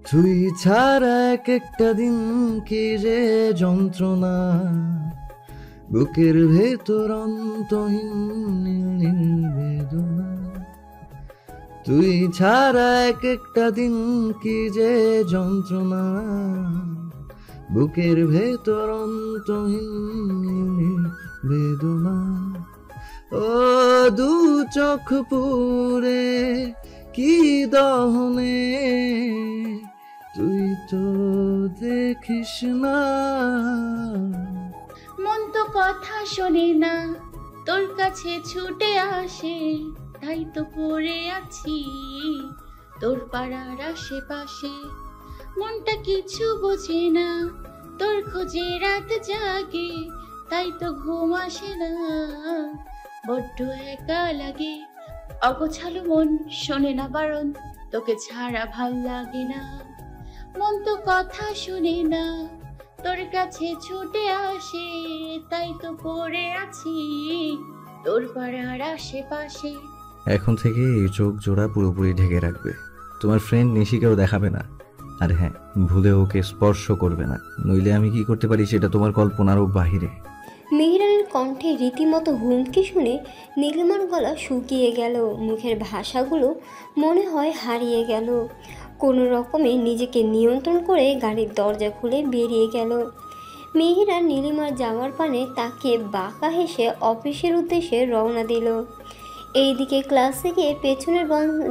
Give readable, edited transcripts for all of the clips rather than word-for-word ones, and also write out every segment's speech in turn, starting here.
তুই ছাড়া এক একটা দিন কি যে যন্ত্রণা, বুকের ভেতর অন্তহীন বেদনা। তুই ছাড়া এক একটা দিন কি যে যন্ত্রণা, বুকের ভেতর অন্তহীন বেদনা। ও দু চোখ পুরে কি দহনে, তুই তো দেখিস না। মন তো কথা শোনে না, তোর কাছে ছুটে আসে, তাই তো পড়ে আছি তোর পাড়ার আশেপাশে। মনটা কিছু বোঝে না, তোর খোঁজে রাত জাগে, তাই তো ঘুম আসে না, বড্ড একা লাগে। অগোছালো মন শোনে না বারণ, তোকে ছাড়া ভাল লাগে না। মন তো কথা শুনে না, তোর কাছে ছুটে আসে, তাই তো পড়ে আছি তোর পাড়ার আশেপাশে। এখন থেকে এই চোখ জোড়া পুরোপুরি ঢেকে রাখবে। তোমার ফ্রেন্ড নিশিকেও দেখাবে না। আর হ্যাঁ, ভুলে ওকে স্পর্শ করবে না, নইলে আমি কি করতে পারি সেটা তোমার কল্পনারও বাহিরে। মেহেরানের কণ্ঠে রীতিমতো হুমকি শুনে নীলিমার গলা শুকিয়ে গেল, মুখের ভাষাগুলো মনে হয় হারিয়ে গেল। কোনো রকমে নিজেকে নিয়ন্ত্রণ করে গাড়ির দরজা খুলে বেরিয়ে গেল। মেহেরান নীলিমার যাওয়ার পানে তাকে বাঁকা হেসে অফিসের উদ্দেশ্যে রওনা দিল। এইদিকে ক্লাসে গিয়ে পেছনের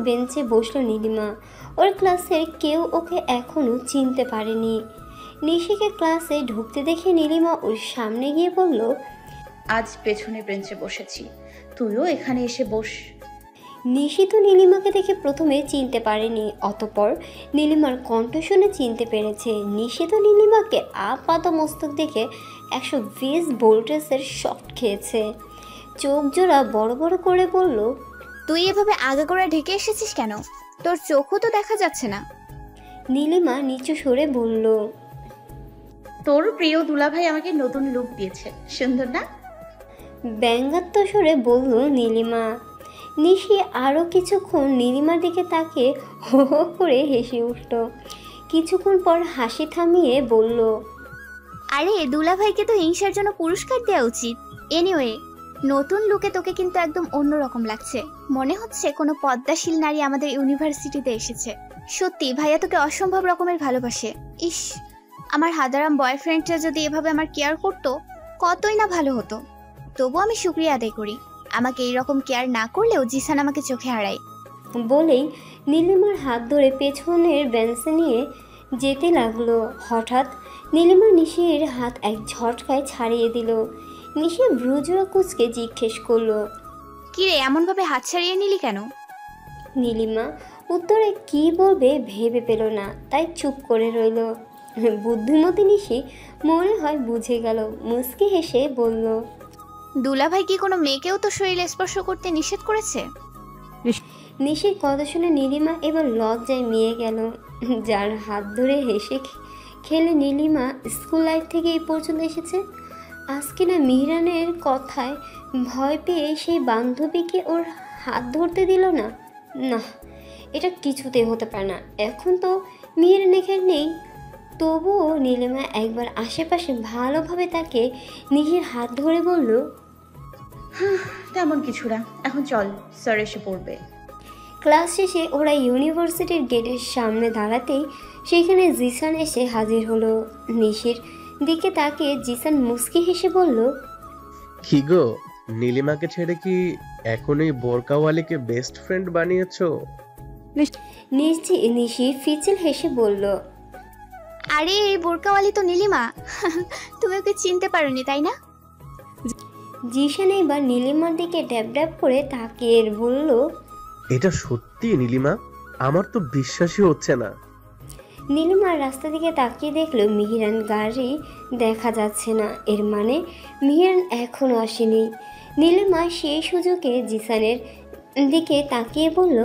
বেঞ্চে বসলো নীলিমা। ওর ক্লাসের কেউ ওকে এখনও চিনতে পারেনি। নিশিকে ক্লাসে ঢুকতে দেখে নীলিমা ওর সামনে গিয়ে বলল, আজ পেছনে বেঞ্চে বসেছি, তুইও এখানে এসে বস। নিশি তো নীলিমাকে দেখে প্রথমে চিনতে পারেনি, অতঃপর নীলিমার কণ্ঠ শুনে চিনতে পেরেছে। নিশি তো নীলিমাকে আপাত মস্তক দেখে 120 ভোল্টেজের শক খেয়েছে। চোখ জোড়া বড় বড় করে বলল, তুই এভাবে আগাগোড়া ঢেকে এসেছিস কেন? তোর চোখও তো দেখা যাচ্ছে না। নীলিমা নিচু সরে বলল, তোর প্রিয় দুলাভাই আমাকে নতুন লুক দিয়েছে, সুন্দর না? ব্যঙ্গাত্মক স্বরে বলল নীলিমা। নিশি আরও কিছুক্ষণ নীলিমার দিকে তাকিয়ে হো হো করে হেসে উঠল। কিছুক্ষণ পর হাসি থামিয়ে বলল, আরে দুলাভাইকে তো হিংসার জন্য পুরস্কার দেওয়া উচিত। এনিওয়ে, নতুন লুকে তোকে কিন্তু একদম অন্যরকম লাগছে। মনে হচ্ছে কোনো পদ্মাশীল নারী আমাদের ইউনিভার্সিটিতে এসেছে। সত্যি ভাইয়া তোকে অসম্ভব রকমের ভালোবাসে। ইস, আমার হাদারাম বয়ফ্রেন্ডটা যদি এভাবে আমার কেয়ার করতো কতই না ভালো হতো। তবু আমি শুক্রিয়া আদায় করি, আমাকে এইরকম কেয়ার না করলেও জিসান আমাকে চোখে হারায়। বলেই নীলিমার হাত ধরে পেছনের বেঞ্চে নিয়ে যেতে লাগলো। হঠাৎ নীলিমা নিশির হাত এক ঝটকায় ছাড়িয়ে দিল। নিশি ভ্রুজোড়া কুচকে জিজ্ঞেস করলো, কিরে এমনভাবে হাত ছাড়িয়ে নিলি কেন? নীলিমা উত্তরে কি বলবে ভেবে পেল না, তাই চুপ করে রইল। বুদ্ধিমতী নিশি মনে হয় বুঝে গেল, মুচকি হেসে বলল, দুলাভাই কি কোনো মেয়েকেও তো শরীরে স্পর্শ করতে নিষেধ করেছে? নিশির কথা শুনে নীলিমা এবার লজ্জায় মিয়ে গেল। যার হাত ধরে হেসে খেলে নীলিমা স্কুল লাইফ থেকে এই পর্যন্ত এসেছে, আজকে না মিহিরানের কথায় ভয় পেয়ে সেই বান্ধবীকে ওর হাত ধরতে দিল না। না, এটা কিছুতে হতে পারে না। এখন তো মিহিরান এখানে নেই। তবুও নীলিমা একবার আশেপাশে ভালোভাবে তাকে নিশির হাত ধরে বলল, তেমন কিছু না, এখন চল, স্যার এসে পড়বে। ক্লাস শেষে ওরা ইউনিভার্সিটির গেটের সামনে দাঁড়াতেই সেখানে জিসান এসে হাজির হলো। নিশির দিকে তাকিয়ে জিসান মুস্কি হেসে বলল, কি গো, নীলিমাকে ছেড়ে কি এখন এই বোরকাওয়ালিকে বেস্ট ফ্রেন্ড বানিয়েছো? নিশি ফিচেল হেসে বলল, আরে এই বোরকাওয়ালি তো নীলিমা। তুমি ওকে চিনতে পারোনি তাই না? জিসান এবার নীলিমার দিকে ড্যাব ড্যাব করে তাকিয়ে বলল, এটা সত্যি নীলিমা? আমার তো বিশ্বাসই হচ্ছে না। নীলিমার রাস্তা দিকে তাকিয়ে দেখলো মিহিরান গাড়ি দেখা যাচ্ছে না, এর মানে মিহিরান এখনও আসেনি। নীলিমা সেই সুযোগে জিসানের দিকে তাকিয়ে বলল,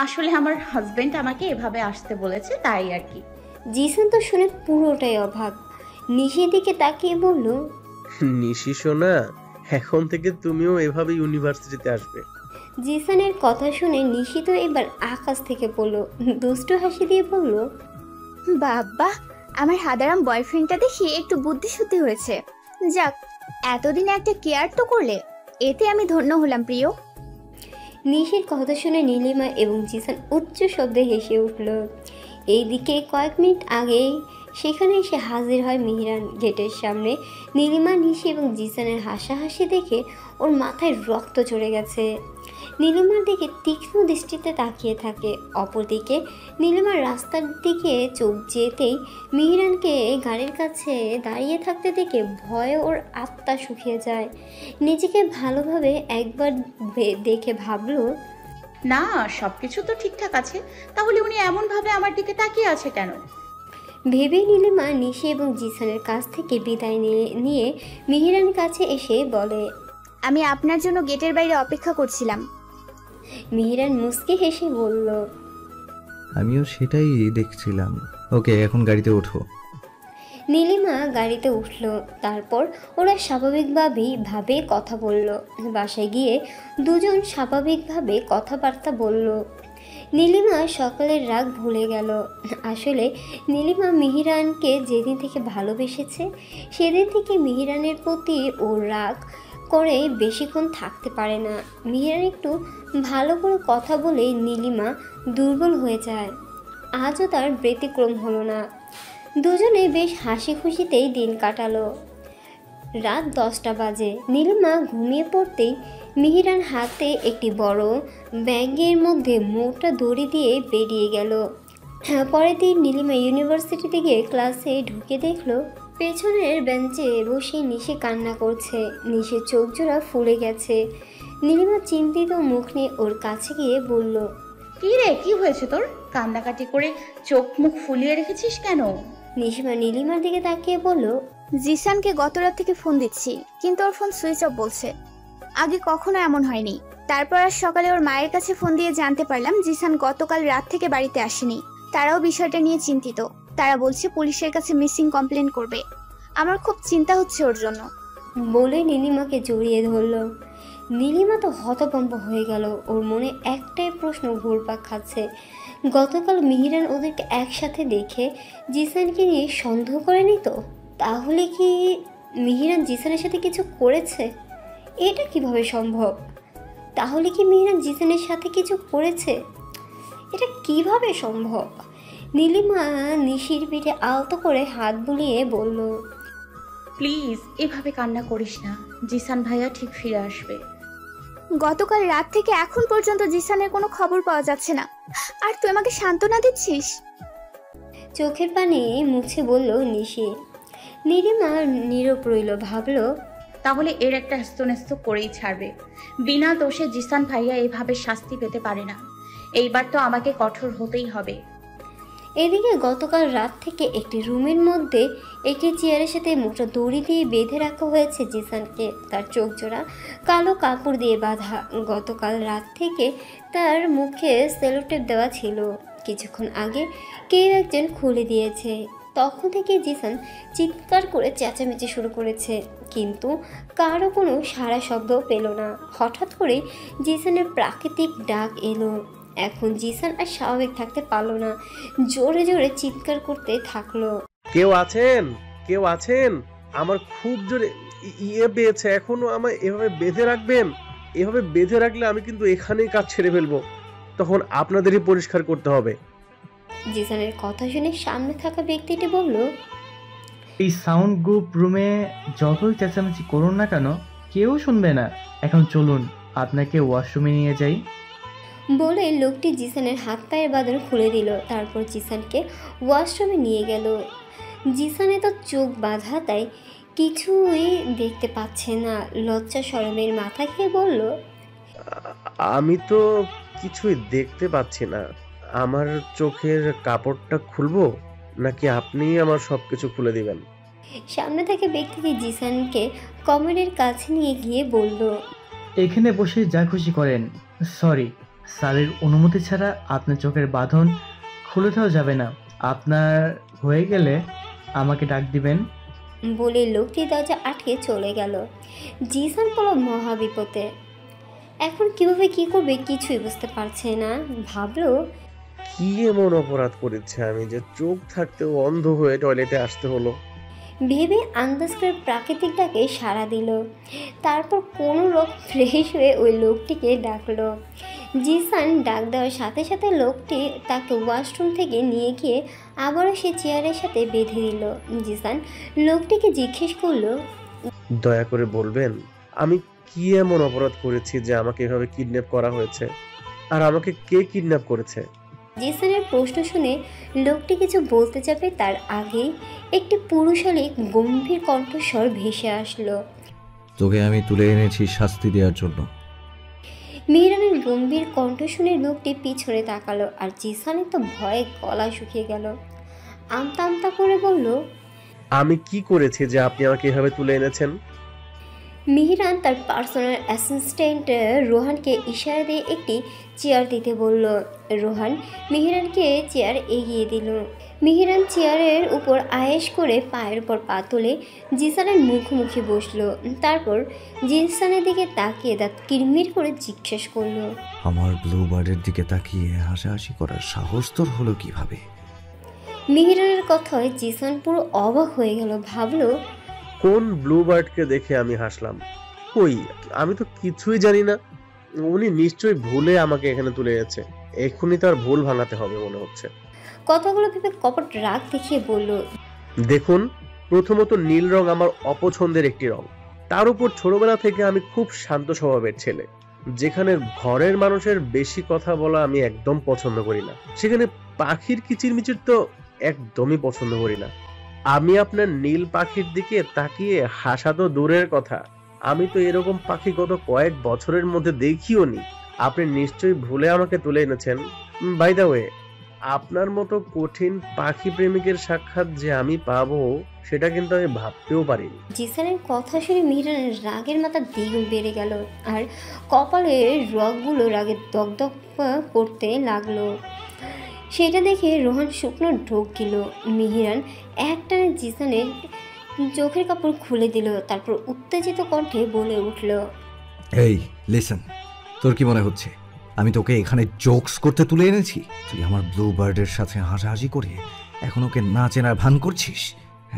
আসলে আমার হাজবেন্ড আমাকে এভাবে আসতে বলেছে, তাই আর কি। জিসান তো শুনে পুরোটাই অবাক। নিশির দিকে তাকিয়ে বলল, নিশি সোনা, এখন থেকে তুমিও এভাবে ইউনিভার্সিটিতে আসবে। জিসানের কথা শুনে নিশি তো এবার আকাশ থেকে পড়ল, দুষ্টু হাসি দিয়ে বলল, বাবা, আমার হাদারাম বয়ফ্রেন্ডটা দেখি একটু বুদ্ধিশুদ্ধি হয়েছে। যাক, এতদিন একটা কেয়ার তো করলে, এতে আমি ধন্য হলাম প্রিয়। নিশির কথা শুনে নীলিমা এবং জিসান উচ্চ শব্দে হেসে উঠল। এইদিকে কয়েক মিনিট আগেই সেখানে এসে হাজির হয় মিহিরান গেটের সামনে। নীলিমা, নিশি এবং জিসানের হাসাহাসি দেখে ওর মাথায় রক্ত চড়ে গেছে। নীলিমার দিকে তীক্ষ্ণ দৃষ্টিতে তাকিয়ে থাকে। অপরদিকে নীলিমার রাস্তার দিকে চোখ যেতেই মিহিরানকে গাড়ির কাছে দাঁড়িয়ে থাকতে দেখে ভয়ে ওর আত্মা শুকিয়ে যায়। নিজেকে ভালোভাবে একবার দেখে ভাবলো, না, সবকিছু তো ঠিকঠাক আছে, তাহলে উনি এমনভাবে আমার দিকে তাকিয়ে আছে কেন? ভেবে নীলিমা নিশি এবং জিসানের কাছ থেকে বিদায় নিয়ে মিহিরানের কাছে এসে বলে, আমি আপনার জন্য গেটের বাইরে অপেক্ষা করছিলাম। মিহিরান মুচকি হেসে বলল, আমিও সেটাই দেখছিলাম। ওকে, এখন গাড়িতে ওঠো। নীলিমা গাড়িতে উঠল। তারপর ওরা স্বাভাবিকভাবে কথা বলল। বাসায় গিয়ে দুজন স্বাভাবিকভাবে কথাবার্তা বলল। নীলিমা সকালের রাগ ভুলে গেল। আসলে নীলিমা মিহিরানকে যেদিন থেকে ভালোবেসেছে সেদিন থেকে মিহিরানের প্রতি ও রাগ করে বেশিক্ষণ থাকতে পারে না। মিহিরান একটু ভালো করে কথা বলে নীলিমা দুর্বল হয়ে যায়। আজও তার ব্যতিক্রম হলো না। দুজনে বেশ হাসি খুশিতেই দিন কাটালো। রাত 10টা বাজে। নীলিমা ঘুমিয়ে পড়তেই মিহিরান হাতে একটি বড় ব্যাগের মধ্যে মোটা দড়ি দিয়ে বেরিয়ে গেল। পরের দিন নীলিমা ইউনিভার্সিটিতে গিয়ে ক্লাসে ঢুকে দেখলো পেছনের বেঞ্চে বসে নিশি কান্না করছে। নিশির চোখ জোড়া ফুলে গেছে। নীলিমা চিন্তিত মুখ নিয়ে ওর কাছে গিয়ে বলল, কি রে, কি হয়েছে তোর? কান্নাকাটি করে চোখ মুখ ফুলিয়ে রেখেছিস কেন? নিশিমা নীলিমার দিকে তাকিয়ে বলল, জিসানকে গত রাত থেকে ফোন দিচ্ছি, কিন্তু ওর ফোন সুইচ অফ বলছে। আগে কখনো এমন হয়নি। তারপর আজ সকালে ওর মায়ের কাছে ফোন দিয়ে জানতে পারলাম জিসান গতকাল রাত থেকে বাড়িতে আসেনি। তারাও বিষয়টা নিয়ে চিন্তিত। তারা বলছে পুলিশের কাছে মিসিং কমপ্লেন করবে। আমার খুব চিন্তা হচ্ছে ওর জন্য। বলে নীলিমাকে জড়িয়ে ধরল। নীলিমা তো হতভম্ব হয়ে গেল। ওর মনে একটাই প্রশ্ন ঘুরপাক খাচ্ছে, গতকাল মিহিরান ওদেরকে একসাথে দেখে জিসানকে নিয়ে সন্দেহ করেনি তো? তাহলে কি মিহিরান জিসানের সাথে কিছু করেছে? এটা কিভাবে সম্ভব? তাহলে কি মিহিরান জিসানের সাথে কিছু করেছে? এটা কিভাবে সম্ভব? নীলিমা নিশির পিঠে আলতো করে হাত বুলিয়ে বলল, প্লিজ এভাবে কান্না করিস না, জিসান ভাইয়া ঠিক ফিরে আসবে। গতকাল রাত থেকে এখন পর্যন্ত জিসানের কোনো খবর পাওয়া যাচ্ছে না, আর তুই আমাকে সান্ত্বনা দিচ্ছিস? চোখের পানি মুছে বলল নিশি। নীলিমা নীরব রইল। ভাবল, তাহলে এর একটা হস্তনেস্ত করেই ছাড়বে। বিনা দোষে জিসান ভাইয়া এভাবে শাস্তি পেতে পারে না। এইবার তো আমাকে কঠোর হতেই হবে। এদিকে গতকাল রাত থেকে একটি রুমের মধ্যে একটি চেয়ারের সাথে মোটা দড়ি দিয়ে বেঁধে রাখা হয়েছে জিসানকে। তার চোখ জোড়া কালো কাপড় দিয়ে বাঁধা। গতকাল রাত থেকে তার মুখে সেলোটেপ দেওয়া ছিল। কিছুক্ষণ আগে কেউ একজন খুলে দিয়েছে। তখন থেকে জিসান চিৎকার করে চেঁচামেচি শুরু করেছে, কিন্তু কারো কোনো সাড়া শব্দ পেল না। হঠাৎ করে জিসানের প্রাকৃতিক ডাক এলো। এখন জিসান আর স্বাভাবিক থাকতে পারলো না, জোরে জোরে চিৎকার করতে থাকলো, কেউ আছেন? কেউ আছেন? আমার খুব জোরে ইয়ে পেয়েছে। এখনো আমায় এভাবে বেঁধে রাখবেন? এভাবে বেঁধে রাখলে আমি কিন্তু এখানেই কাজ ছেড়ে ফেলবো। তখন আপনাদেরই পরিষ্কার করতে হবে। জিসানের কথা শুনে সামনে থাকা ব্যক্তিটি বলল, এই সাউন্ড গ্রুপ রুমে যতই চেঁচামেচি করুন না কেন কেউ শুনবে না। এখন চলুন আপনাকে ওয়াশরুমে নিয়ে যাই। বলে লোকটি জিসানের হাত পায়ের বাঁধন খুলে দিল। তারপর জিসানকে ওয়াশরুমে নিয়ে গেল। জিসানে তো চোখ বাঁধা, তাই কিছুই দেখতে পাচ্ছে না। লজ্জা শরমের মাথা খেয়ে বলল, আমি তো কিছুই দেখতে পাচ্ছি না। আমার চোখের কাপড়টা খুলবো নাকি আপনি আমার সবকিছু খুলে দিবেন? সামনে থেকে ব্যক্তিটি জিসানকে কমরের কাছে নিয়ে গিয়ে বলল, এখানে বসে যা খুশি করেন। সরি, স্যারের অনুমতি ছাড়া আপনার চোখের বাঁধন খুলে দেওয়া যাবে না। আপনার হয়ে গেলে আমাকে ডাক দিবেন। বলে লোকটি দরজা আটকে চলে গেল। জিসান পড়ল মহাবিপদে। এখন কিভাবে কি করবে কিছুই বুঝতে পারছে না। ভাবলো কি এমন অপরাধ করেছে আমি যে চোখ থাকতেও অন্ধ হয়ে টয়লেটে আসতে হলো। ভেবে আন্দাজ করে প্রাকৃতিক ডাকে সাড়া দিল। তারপর কোনো রকম ফ্রেশ হয়ে ওই লোকটিকে ডাকলো। জিসান ডাক দেওয়ার সাথে সাথে লোকটি তাকে ওয়াশরুম থেকে নিয়ে গিয়ে আবারও সে চেয়ারের সাথে বেঁধে দিল। জিসান লোকটিকে জিজ্ঞেস করলো, দয়া করে বলবেন আমি কি এমন অপরাধ করেছি যে আমাকে এভাবে কিডন্যাপ করা হয়েছে, আর আমাকে কে কিডন্যাপ করেছে? জিসানের প্রশ্ন শুনে লোকটি কিছু বলতে যাবে তার আগেই একটি পুরুষালী গম্ভীর কণ্ঠস্বর ভেসে আসলো। তোকে আমি তুলে এনেছি শাস্তি দেওয়ার জন্য। মিহিরানের গম্ভীর কণ্ঠ শুনে লোকটি পিছনে তাকালো আর জিসানের তো ভয়ে গলা শুকিয়ে গেল। আমতা আমতা করে বলল, আমি কি করেছি যে আপনি আমাকে এভাবে তুলে এনেছেন? মিহিরান তার পার্সোনাল অ্যাসিস্ট্যান্ট রোহানকে ইশারা দিয়ে একটি চেয়ার দিতে বলল। রোহান মিহিরানকে চেয়ার এগিয়ে দিল। মিহিরান চেয়ারের উপর আয়েশ করে পায়ের উপর পা তুলে জিসানের মুখোমুখি বসলো। তারপর জিসানের দিকে তাকিয়ে দাঁত কিরমির করে জিজ্ঞেস করলো, আমার ব্লু বার্ডের দিকে তাকিয়ে হাসাহাসি করার সাহস তোর হলো কিভাবে? মিহিরানের কথায় জিসান পুরো অবাক হয়ে গেল। ভাবলো কোন ব্লু বার্ডকে দেখে আমি হাসলাম? কই, আমি তো কিছুই জানি না। উনি নিশ্চয়ই ভুলে আমাকে এখানে তুলে এনেছে। এক্ষুনি তার ভুল ভাঙাতে হবে মনে হচ্ছে। কথাগুলো ভেবে কপট রাগ দেখিয়ে বলল, দেখুন, প্রথমত নীল রং আমার অপছন্দের একটি রং। তার উপর ছোটবেলা থেকে আমি খুব শান্ত স্বভাবের ছেলে, যেখানে ঘরের মানুষের বেশি কথা বলা আমি একদম পছন্দ করি না। সেখানে পাখির কিচিরমিচির তো একদমই পছন্দ করি না। আমি আপনার নীল পাখির দিকে তাকিয়ে হাসা তো দূরের কথা, আমি তো এরকম পাখি গত কয়েক বছরের মধ্যে দেখিও নি। আপনি নিশ্চয়ই ভুলে আমাকে তুলে এনেছেন। বাই দ্য ওয়ে, আপনার মতো কঠিন পাখি প্রেমিকের সাক্ষাৎ যে আমি পাবো সেটা কিন্তু আমি ভাবতেও পারিনি। জিসানের কথা শুনে মিহিরানের রাগের মাথা দ্বিগুণ বেড়ে গেল আর কপালের রগগুলো রাগে দগদগ করতে লাগলো। সেটা দেখে রোহান শুকনো ঢোক গেল। মিহিরান একটানে জিসানের চোখের কাপড় খুলে দিল। তারপর উত্তেজিত কণ্ঠে বলে উঠল, এই লিসেন, তোর কি মনে হচ্ছে আমি তোকে এখানে জোকস করতে তুলে এনেছি? তুই আমার ব্লু বার্ডের সাথে হাসাহাসি করে এখন ওকে না চেনার ভান করছিস?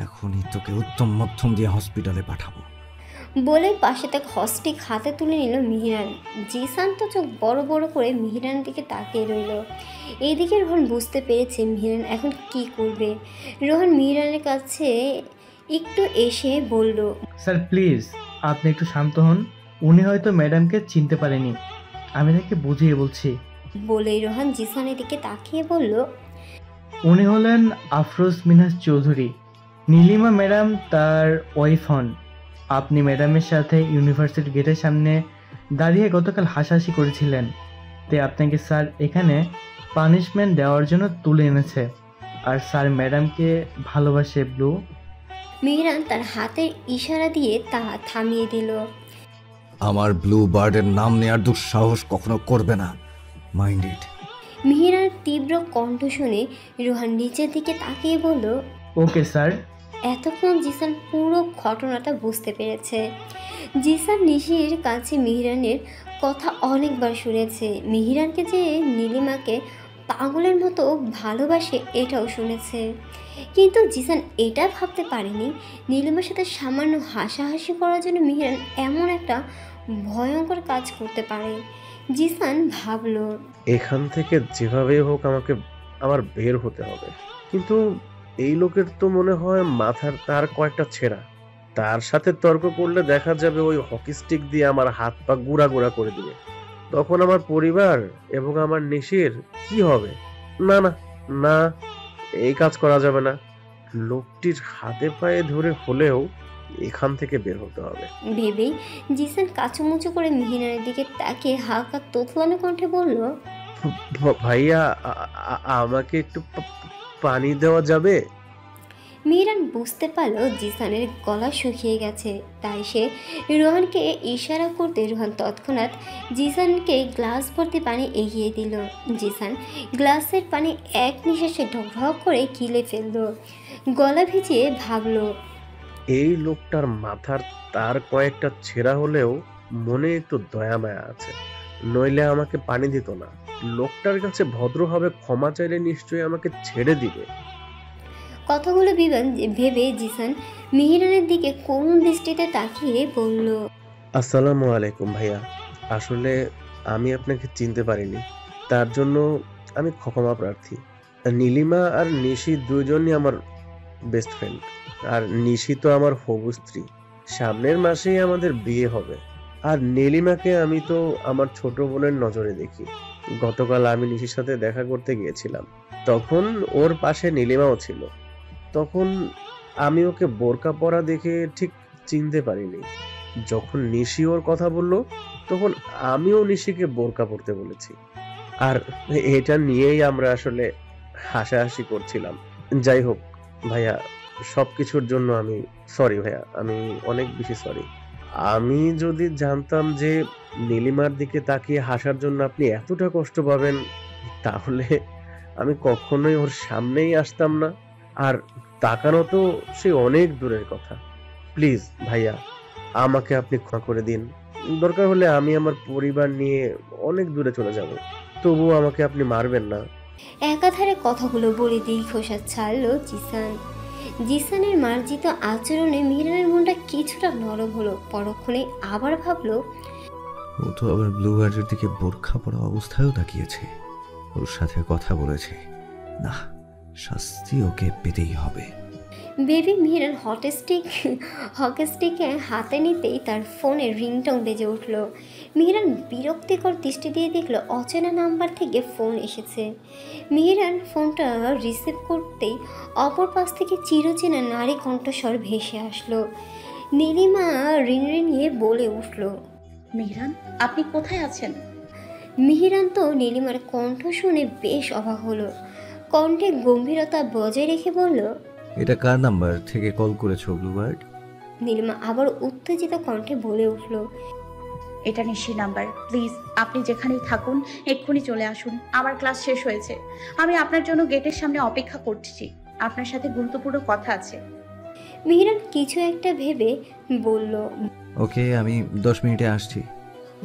এখনই তোকে উত্তম মধ্যম দিয়ে হসপিটালে পাঠাবো। বলে পাশে তাকে হস্টিক হাতে তুলে নিল মিহিরান। জিসান তো চোখ বড় বড় করে মিহিরানের দিকে তাকিয়ে রইল। এইদিকে রোহান বুঝতে পেরেছে মিহিরান এখন কি করবে। রোহান মিহিরানের কাছে একটু এসে বলল, স্যার প্লিজ আপনি একটু শান্ত হন। উনি হয়তো ম্যাডামকে চিনতে পারেনি, আমি তাকে বুঝিয়ে বলছি। বলেই রোহান জিসানের দিকে তাকিয়ে বলল, উনি হলেন আফরোজ মিনহাজ চৌধুরী, নীলিমা ম্যাডাম তার ওয়াইফ হন। আপনি ম্যাডামের সাথে ইউনিভার্সিটি গেটের সামনে দাঁড়িয়ে গতকাল হাসাহাসি করেছিলেন, তাই আপনাকে স্যার এখানে পানিশমেন্ট দেওয়ার জন্য তুলে এনেছে। আর স্যার ম্যাডামকে ভালোবাসে ব্লু। মিহিরান তার হাতের ইশারা দিয়ে তা থামিয়ে দিল। আমার ব্লু বার্ডের নাম নেওয়ার দুঃসাহস কখনো করবে না, মাইন্ডেড। মিহিরানের তীব্র কণ্ঠ শুনে রোহান নিচের দিকে তাকিয়ে বলল, ওকে স্যার। এতক্ষণ জিসান পুরো ঘটনাটা বুঝতে পেরেছে। জিসান নিশির কাছে মিহিরানের কথা অনেকবার শুনেছে। মিহিরানকে যে নীলিমাকে পাগলের মতো ভালোবাসে এটাও শুনেছে, কিন্তু জিসান এটা ভাবতে পারেনি নীলিমার সাথে সামান্য হাসাহাসি করার জন্য মিহিরান এমন একটা ভয়ঙ্কর কাজ করতে পারে। জিসান ভাবলো, এখান থেকে যেভাবে হোক আমাকে আমার বের হতে হবে। কিন্তু এই লোকের তো মনে হয় মাথার তার কয়েকটা ছেঁড়া। তার সাথে তর্ক করলে দেখা যাবে ওই হকি স্টিক দিয়ে আমার হাত পা গুঁড়া গুঁড়া করে দিবে। তখন আমার পরিবার এবং আমার নিশির কি হবে? না না না, এই কাজ করা যাবে না। লোকটির হাতে পায়ে ধরে হলেও এখান থেকে বের হতে হবে ভেবেই জিসান কাচুমুচু করে মিহিরানের দিকে তাকিয়ে হালকা তোতলানো কণ্ঠে বলল, ভাইয়া, আমাকে একটু পানি দেওয়া যাবে? মিহিরান বুঝতে পারলো জিসানের গলা শুকিয়ে গেছে, তাই সে রোহানকে ইশারা করতে রোহান তৎক্ষণাৎ জিসানকে গ্লাস ভর্তি পানি এগিয়ে দিল। জিসান গ্লাসের পানি এক নিঃশ্বাসে ঢকঢক করে গিলে ফেলল। গলা ভিজিয়ে ভাবলো, এই লোকটার মাথার তার কয়েকটা ছেঁড়া হলেও মনে একটু দয়া মায়া আছে। নইলে আমাকে পানি দিত না। লোকটার কাছে ভদ্রভাবে ক্ষমা চাইলে নিশ্চয়ই আমাকে ছেড়ে দিবে। কথাগুলো ভেবে জিসান মিহিরানের দিকে করুণ দৃষ্টিতে তাকিয়ে বলল, আসসালামু আলাইকুম ভাইয়া। আসলে আমি আপনাকে চিনতে পারিনি, তার জন্য আমি ক্ষমা প্রার্থী। নীলিমা আর নিশি দুজনই আমার বেস্ট ফ্রেন্ড, আর নিশি তো আমার হবু স্ত্রী। সামনের মাসেই আমাদের বিয়ে হবে। আর নীলিমাকে আমি তো আমার ছোট বোনের নজরে দেখি। গতকাল আমি নিশির সাথে দেখা করতে গিয়েছিলাম, তখন ওর পাশে নীলিমাও ছিল। তখন আমি ওকে বোরকা পরা দেখে ঠিক চিনতে পারিনি। যখন নিশি ওর কথা বলল, তখন আমিও নিশিকে বোরকা পরতে বলেছি। আর এটা নিয়েই আমরা আসলে হাসাহাসি করছিলাম। যাই হোক ভাইয়া, সবকিছুর জন্য আমি সরি ভাইয়া, আমি অনেক বেশি সরি। আমি যদি জানতাম যে নীলিমার দিকে তাকিয়ে হাসার জন্য আপনি এতটা কষ্ট পাবেন, তাহলে আমি কখনোই ওর সামনেই আসতাম না। আর তাকানো তো সে অনেক দূরের কথা। প্লিজ ভাইয়া, আমাকে আপনি ক্ষমা করে দিন। দরকার হলে আমি আমার পরিবার নিয়ে অনেক দূরে চলে যাব, তবুও আমাকে আপনি মারবেন না। একাধারে কথাগুলো বলে দীর্ঘশ্বাস ছাড়ল জিসান। জিসানের মার্জিত আচরণে মিহিরানের মনটা কিছুটা নরম হলো। পরক্ষণে আবার ভাবলো, ও তো আবার ব্লু বার্ডের দিকে বোরখা পরা অবস্থায়ও তাকিয়েছে, ওর সাথে কথা বলেছে। না, শাস্তি ওকে পেতেই হবে। বেবি মিহিরান হকিস্টিকে হাতে নিতেই তার ফোনে রিংটং বেজে উঠল। মিহিরান বিরক্তিকর দৃষ্টি দিয়ে দেখল অচেনা নাম্বার থেকে ফোন এসেছে। মিহিরান ফোনটা রিসিভ করতেই অপর পাশ থেকে চিরচেনা নারী কণ্ঠস্বর ভেসে আসলো। নীলিমা রিনরিনিয়ে বলে উঠল, মেহরান, আপনি কোথায় আছেন? মিহিরান তো নীলিমার কণ্ঠ শুনে বেশ অবাক হলো। কণ্ঠে গম্ভীরতা বজায় রেখে বলল, এটা কার নাম্বার থেকে কল করেছো ব্লু বার্ড? নীলিমা আবার উত্তেজিত কণ্ঠে বলে উঠল, এটা নিশি নাম্বার। প্লিজ আপনি যেখানেই থাকুন এক্ষুনি চলে আসুন। আমার ক্লাস শেষ হয়েছে, আমি আপনার জন্য গেটের সামনে অপেক্ষা করছি। আপনার সাথে গুরুত্বপূর্ণ কথা আছে। মিহিরান কিছু একটা ভেবে বলল, ওকে, আমি 10 মিনিটে আসছি।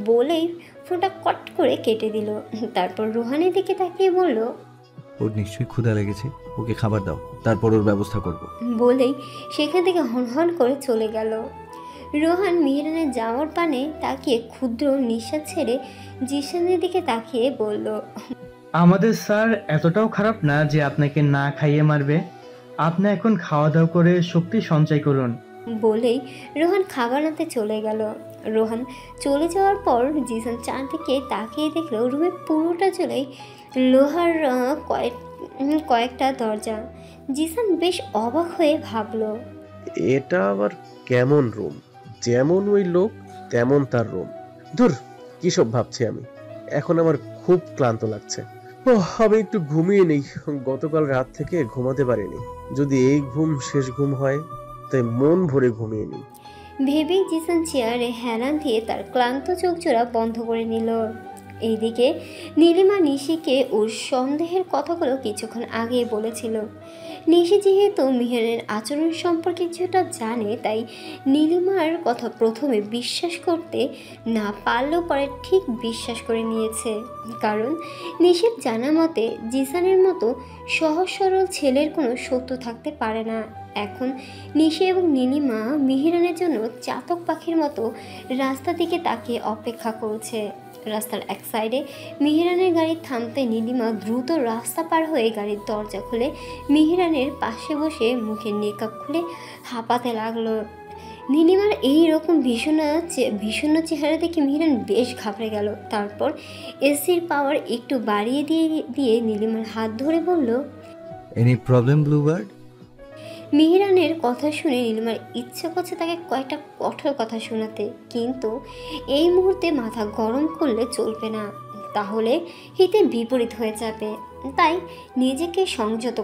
বলেই ফোনটা কট করে কেটে দিল। তারপর রোহানের দিকে তাকিয়ে বলল, ওর নিশ্চয়ই ক্ষুধা লেগেছে, ওকে খাবার দাও, তারপর ওর ব্যবস্থা করব। বলেই সেখান থেকে হনহন করে চলে গেল। রোহান মিহিরানের যাওয়ার পানে তাকিয়ে ক্ষুদ্র নিঃশ্বাস ছেড়ে জিসানের দিকে তাকিয়ে বলল, আমাদের স্যার এতটাও খারাপ না যে আপনাকে না খাইয়ে মারবে। আপনি এখন খাওয়া দাওয়া করে শক্তি সঞ্চয় করুন। বলেই রোহান খাবার আনতে চলে গেল। রোহান চলে যাওয়ার পর জিসান চারদিকে তাকিয়ে দেখলো রুমে পুরোটা চলেই লোহার কয়েকটা দরজা। জিসান বেশ অবাক হয়ে ভাবলো, এটা আবার কেমন রুম? যেমন ওই লোক তেমন তার রুম। ধুর, কি সব ভাবছি আমি। এখন আমার খুব ক্লান্ত লাগছে। আমি একটু ঘুমিয়ে নেই। গতকাল রাত থেকে ঘুমাতে পারিনি। যদি এই ঘুম শেষ ঘুম হয়, তাই মন ভরে ঘুমিয়ে নিই। ভেবেই জিসান চেয়ারে হেলান দিয়ে তার ক্লান্ত চোখ জোড়া বন্ধ করে নিল। এইদিকে নীলিমা নিশিকে ওর সন্দেহের কথাগুলো কিছুক্ষণ আগে বলেছিল। নিশি যেহেতু মিহিরের আচরণ সম্পর্কে কিছুটা জানে, তাই নীলিমার কথা প্রথমে বিশ্বাস করতে না পারলেও পরে ঠিক বিশ্বাস করে নিয়েছে। কারণ নিশির জানা মতে জিসানের মতো সহজ সরল ছেলের কোনো শত্রু থাকতে পারে না। এখন নিশি এবং নীলিমা মিহিরানের জন্য চাতক পাখির মতো রাস্তা দিকে তাকিয়ে অপেক্ষা করছে। রাস্তার এক সাইডে মিহিরানের গাড়ি থামতে নীলিমা দ্রুত রাস্তা পার হয়ে গাড়ির দরজা খুলে মিহিরানের পাশে বসে মুখে নেকাব খুলে হাঁপাতে লাগলো। নীলিমার এই রকম ভীষণ চেহারা দেখে মিহিরান বেশ ঘাবড়ে গেল। তারপর এসির পাওয়ার একটু বাড়িয়ে দিয়ে নীলিমার হাত ধরে বলল, এনি প্রবলেম ব্লু বার্ড? মিহিরানের কথা শুনে নীলিমার ইচ্ছে করছে তাকে কয়েকটা কঠোর কথা শোনাতে, কিন্তু এই মুহূর্তে মাথা গরম করলে চলবে না, তাহলে হিতে বিপরীত হয়ে যাবে। তাই নিজেকে সংযত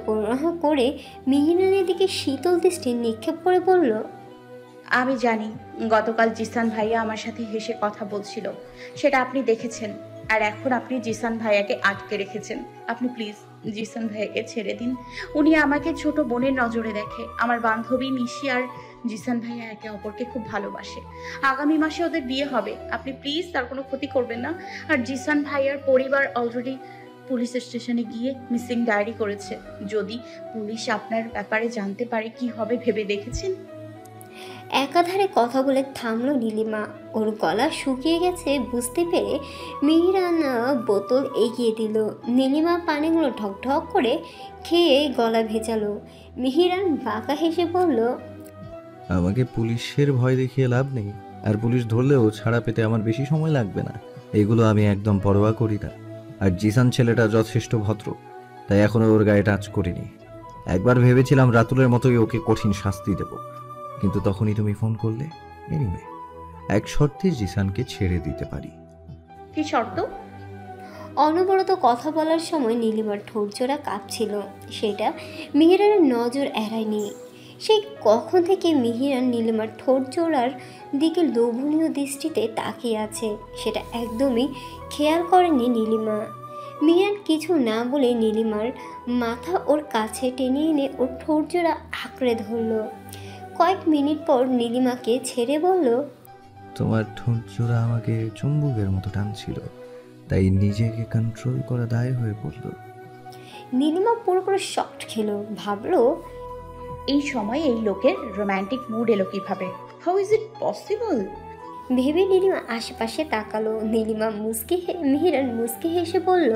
করে মিহিরানের দিকে শীতল দৃষ্টি নিক্ষেপ করে বলল, আমি জানি গতকাল জিসান ভাইয়া আমার সাথে হেসে কথা বলছিল, সেটা আপনি দেখেছেন। আর এখন আপনি জিসান ভাইয়াকে আটকে রেখেছেন। আপনি প্লিজ জিসান ভাইয়াকে ছেড়ে দিন। উনি আমাকে ছোট বোনের নজরে দেখে। আমার বান্ধবী নিশি আর জিসান ভাইয়া একে অপরকে খুব ভালোবাসে। আগামী মাসে ওদের বিয়ে হবে। আপনি প্লিজ তার কোনো ক্ষতি করবেন না। আর জিসান ভাইয়ার পরিবার অলরেডি পুলিশ স্টেশনে গিয়ে মিসিং ডায়েরি করেছে। যদি পুলিশ আপনার ব্যাপারে জানতে পারে কি হবে ভেবে দেখেছেন? একাধারে কথা বলে থামলো নীলিমা। ওর গলা শুকিয়ে গেছে বুঝতে পেরে মিহিরান বোতল এগিয়ে দিল। নীলিমা পানিগুলো ঢক ঢক করে খেয়ে গলা ভেজালো। মিহিরান বাঁকা হেসে বলল, আমাকে পুলিশের ভয় দেখিয়ে লাভ নেই, আর পুলিশ ধরলেও ছাড়া পেতে আমার বেশি সময় লাগবে না। এগুলো আমি একদম পরোয়া করি না। আর জিসান ছেলেটা যথেষ্ট ভদ্র, তাই এখনো ওর গায়ে টাচ করিনি। একবার ভেবেছিলাম রাতুলের মতোই ওকে কঠিন শাস্তি দেব, কিন্তু তখনই তুমি ফোন করলে। এনিওয়ে, এক শর্তে জিসানকে ছেড়ে দিতে পারি। কি শর্ত? অনবরত কথা বলার সময় নীলিমার ঠোঁটজোড়া কাঁপছিল। সেটা মিহিরানের নজর এড়ায়নি। সেই কখন থেকে মিহিরান নীলিমার ঠোঁটজোড়ার দিকে লোভনীয় দৃষ্টিতে তাকিয়ে আছে সেটা একদমই খেয়াল করেনি নীলিমা। মিহিরান কিছু না বলে নীলিমার মাথা ওর কাছে টেনে এনে ওর ঠোঁটজোড়া আঁকড়ে ধরল। কয়েক মিনিট পর নীলিমাকে ছেড়ে বলল, তোমার ঠোঁট জোড়া আমাকে চুম্বকের মতো টানছিল, তাই নিজেকে কন্ট্রোল করা দায় হয়ে পড়ল। নীলিমা পুরোপুরি শকড খেলো। ভাবলো, এই সময় এই লোকের রোমান্টিক মুড এলো কিভাবে? How is it possible? ভেবে নীলিমা আশেপাশে তাকালো। মিহিরান মুচকি হেসে বলল,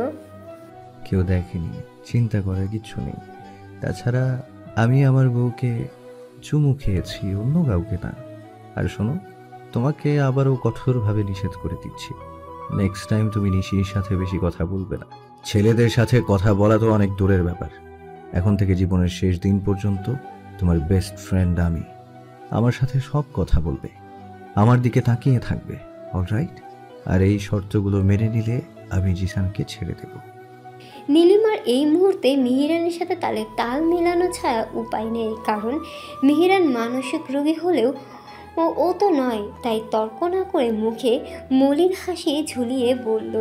কেউ দেখেনি, চিন্তা করার কিচ্ছু নেই। তাছাড়া আমি আমার বউকে চুমু খেয়েছি, অন্য কাউকে না। আর শোনো, তোমাকে আবারও কঠোরভাবে নিষেধ করে দিচ্ছি, নেক্সট টাইম তুমি নিশির সাথে বেশি কথা বলবে না। ছেলেদের সাথে কথা বলা তো অনেক দূরের ব্যাপার। এখন থেকে জীবনের শেষ দিন পর্যন্ত তোমার বেস্ট ফ্রেন্ড আমি। আমার সাথে সব কথা বলবে, আমার দিকে তাকিয়ে থাকবে, অলরাইট? আর এই শর্তগুলো মেনে নিলে আমি জিসানকে ছেড়ে দেব। নীলিমার এই মুহূর্তে মিহিরানের সাথে তাল মেলানো ছাড়া উপায় নেই। কারণ মিহিরান মানসিক রোগী হলেও ও তো নয়। তাই তর্ক না করে মুখে মলিন হাসি ঝুলিয়ে বলল,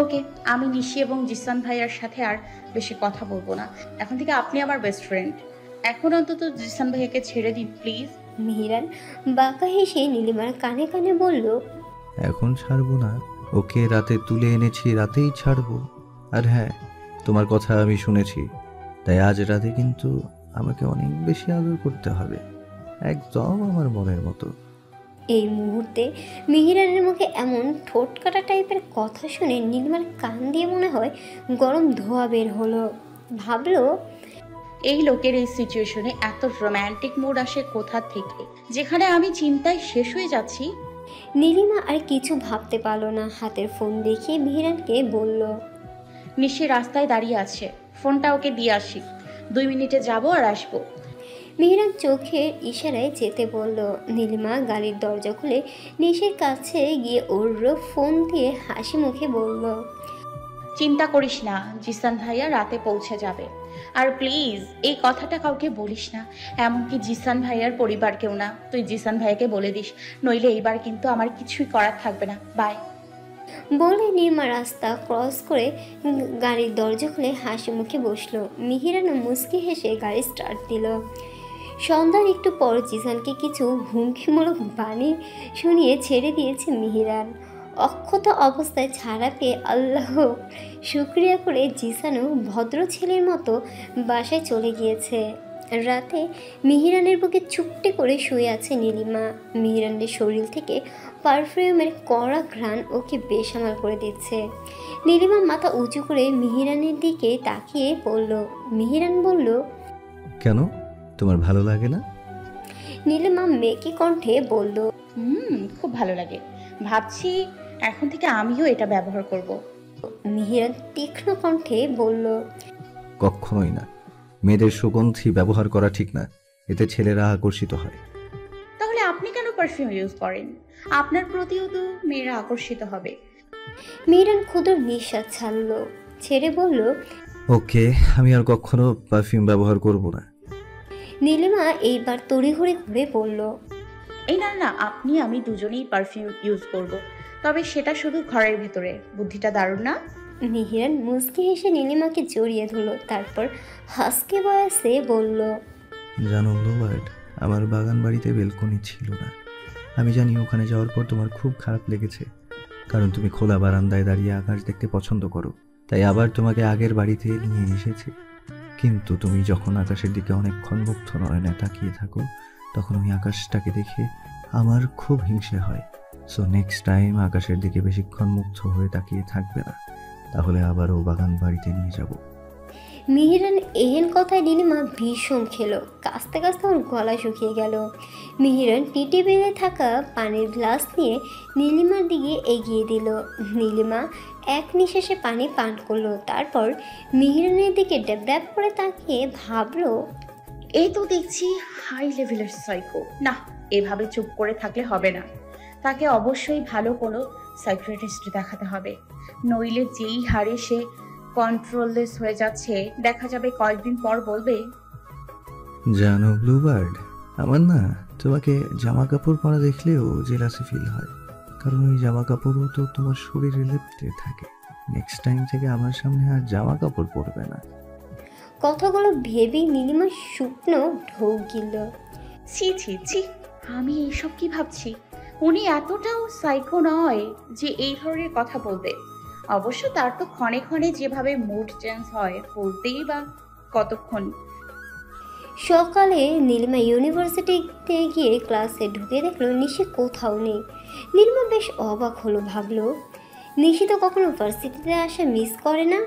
ওকে, আমি নিশি এবং জিসান ভাইয়ার সাথে আর বেশি কথা বলবো না। এখন থেকে আপনি আমার বেস্ট ফ্রেন্ড। এখন অন্তত জিসান ভাইয়াকে ছেড়ে দিন প্লিজ। মিহিরান বাঁকা হেসে নীলিমার কানে কানে বলল, এখন ছাড়বো না, ওকে রাতে তুলে এনেছি, রাতেই ছাড়বো। আর হ্যাঁ, তোমার কথা আমি শুনেছি, তাই আজ রাতে কিন্তু আমাকে অনেক বেশি আদর করতে হবে, একদম আমার মনের মতো। এই মুহূর্তে মিহিরানের মুখে এমন ঠোঁট কাটা টাইপের কথা শুনে নীলিমার কান দিয়ে মনে হয় গরম ধোঁয়া বের হলো। ভাবলো, এই লোকের এই সিচুয়েশনে এত রোম্যান্টিক মুড আসে কোথা থেকে, যেখানে আমি চিন্তায় শেষ হয়ে যাচ্ছি। নীলিমা আর কিছু ভাবতে পারলো না। হাতের ফোন দেখিয়ে মিহিরানকে বলল, নিশি রাস্তায় দাঁড়িয়ে আছে, ফোনটা ওকে দিয়ে আসি। 2 মিনিটে যাবো আর আসবো। মিহিরান চোখের ইশারায় যেতে বলল। নীলিমা গাড়ির দরজা খুলে নিশির কাছে গিয়ে ওর ফোন দিয়ে হাসি মুখে বলল, চিন্তা করিস না, জিসান ভাইয়া রাতে পৌঁছে যাবে। আর প্লিজ এই কথাটা কাউকে বলিস না, এমনকি জিসান ভাইয়ার পরিবারকেও না। তুই জিসান ভাইয়াকে বলে দিস, নইলে এইবার কিন্তু আমার কিছুই করার থাকবে না। বাই। বলে নীলিমা রাস্তা ক্রস করে গাড়ির দরজা খুলে হাসি মুখে বসলো। মিহিরানও মুচকি হেসে গাড়ি স্টার্ট দিল। সন্ধ্যার একটু পর জিসানকে কিছু হুমকিমূলক বাণী শুনিয়ে ছেড়ে দিয়েছে মিহিরান। অক্ষত অবস্থায় ছাড়া পেয়ে আল্লাহ শুক্রিয়া করে জিসানও ভদ্র ছেলের মতো বাসায় চলে গিয়েছে। রাতে মিহিরানের বুকে চুপটি করে শুয়ে আছে নীলিমা। মিহিরানের শরীর থেকে পারফিউমের কড়া ঘ্রাণ ওকে বেসামাল করে দিচ্ছে। নীলিমা মাথা উঁচু করে মিহিরানের দিকে তাকিয়ে বলল। মিহিরান বলল, কেন, তোমার ভালো লাগে না? নীলিমা মেকি কণ্ঠে বলল, খুব ভালো লাগে। ভাবছি এখন থেকে আমিও এটা ব্যবহার করব। মিহিরান তীক্ষ্ণ কণ্ঠে বলল, কখনোই না, মেয়েদের সুগন্ধি ব্যবহার করা ঠিক না, এতে ছেলেরা আকর্ষিত হয়। তাহলে আপনি কেন পারফিউম ইউজ করেন? আপনার প্রতিও তো মেয়েরা আকর্ষিত হবে। মিহিরান ক্ষুদ্র নিঃশ্বাস ছাড়ল, ছেড়ে বলল, ওকে, আমি আর কখনো পারফিউম ব্যবহার করব না। নীলিমা এইবার তড়িঘড়ি করে বলল, এই না, আমি দুজনেই পারফিউম ইউজ করব, তবে সেটা শুধু ঘরের ভেতরে। বুদ্ধিটা দারুণ না? মিহিরান মুচকি হেসে নীলিমাকে জড়িয়ে ধরলো, তারপর হাসকে বয়সে বলল, জানো ব্লুবার্ড, আমার বাগান বাড়িতে বেলকনি ছিল না। আমি জানি ওখানে যাওয়ার পর তোমার খুব খারাপ লেগেছে, কারণ তুমি খোলা বারান্দায় দাঁড়িয়ে আকাশ দেখতে পছন্দ করো। তাই আবার তোমাকে আগের বাড়িতে নিয়ে এসেছি। কিন্তু তুমি যখন আকাশের দিকে অনেকক্ষণ মুগ্ধ নয়নে তাকিয়ে থাকো, তখন ওই আকাশটাকে দেখে আমার খুব হিংসে হয়। সো নেক্সট টাইম আকাশের দিকে বেশিক্ষণ মুগ্ধ হয়ে তাকিয়ে থাকবে না, তাহলে আবারও বাগান বাড়িতে নিয়ে যাব। মিহিরান এহেন কথায় নীলিমা ভীষণ খেলো, কাঁচতে কাঁচতে ওর গলা শুকিয়ে গেল। মিহিরান টিটি বেঁধে থাকা পানির গ্লাস নিয়ে নীলিমার দিকে এগিয়ে দিল। নীলিমা এক নিঃশ্বাসে পানি পান করলো, তারপর মিহিরানের দিকে ড্যাব করে তাকিয়ে ভাবলো, এই তো দেখছি হাই লেভেলের সাইকো। না, এভাবে চুপ করে থাকলে হবে না, তাকে অবশ্যই ভালো কোনো সাইকিয়াট্রিস্ট দেখাতে হবে, নইলে যেই হারে সে কন্ট্রোললেস হয়ে যাচ্ছে, দেখা যাবে কয়েকদিন পর বলবে, জানো ব্লুবার্ড, আমার না তোমাকে জামা কাপড় পরা দেখলেও জেলাসি ফিল হয়, কারণ ওই জামা কাপড়ও তো তোমার শরীরে লেপটে থাকে। নেক্সট টাইম থেকে আমার সামনে আর জামা কাপড় পরবে না। কথাগুলো ভেবেই নীলিমা শুকনো ঢোক গিল। ছি ছি ছি, আমি এইসব কি ভাবছি? উনি এতটাও সাইকো নয় যে এই ধরনের কথা বলবে। অবশ্য তার তো ক্ষণে ক্ষণে যেভাবে মুড চেঞ্জ হয়, বলতেই বা কতক্ষণ। সকালে নীলিমা ইউনিভার্সিটিতে গিয়ে ক্লাসে ঢুকে দেখলো নিশি কোথাও নেই। নীলিমা বেশ অবাক হলো, ভাবলো নিশি তো কখনো ভার্সিটিতে আসা মিস করে না,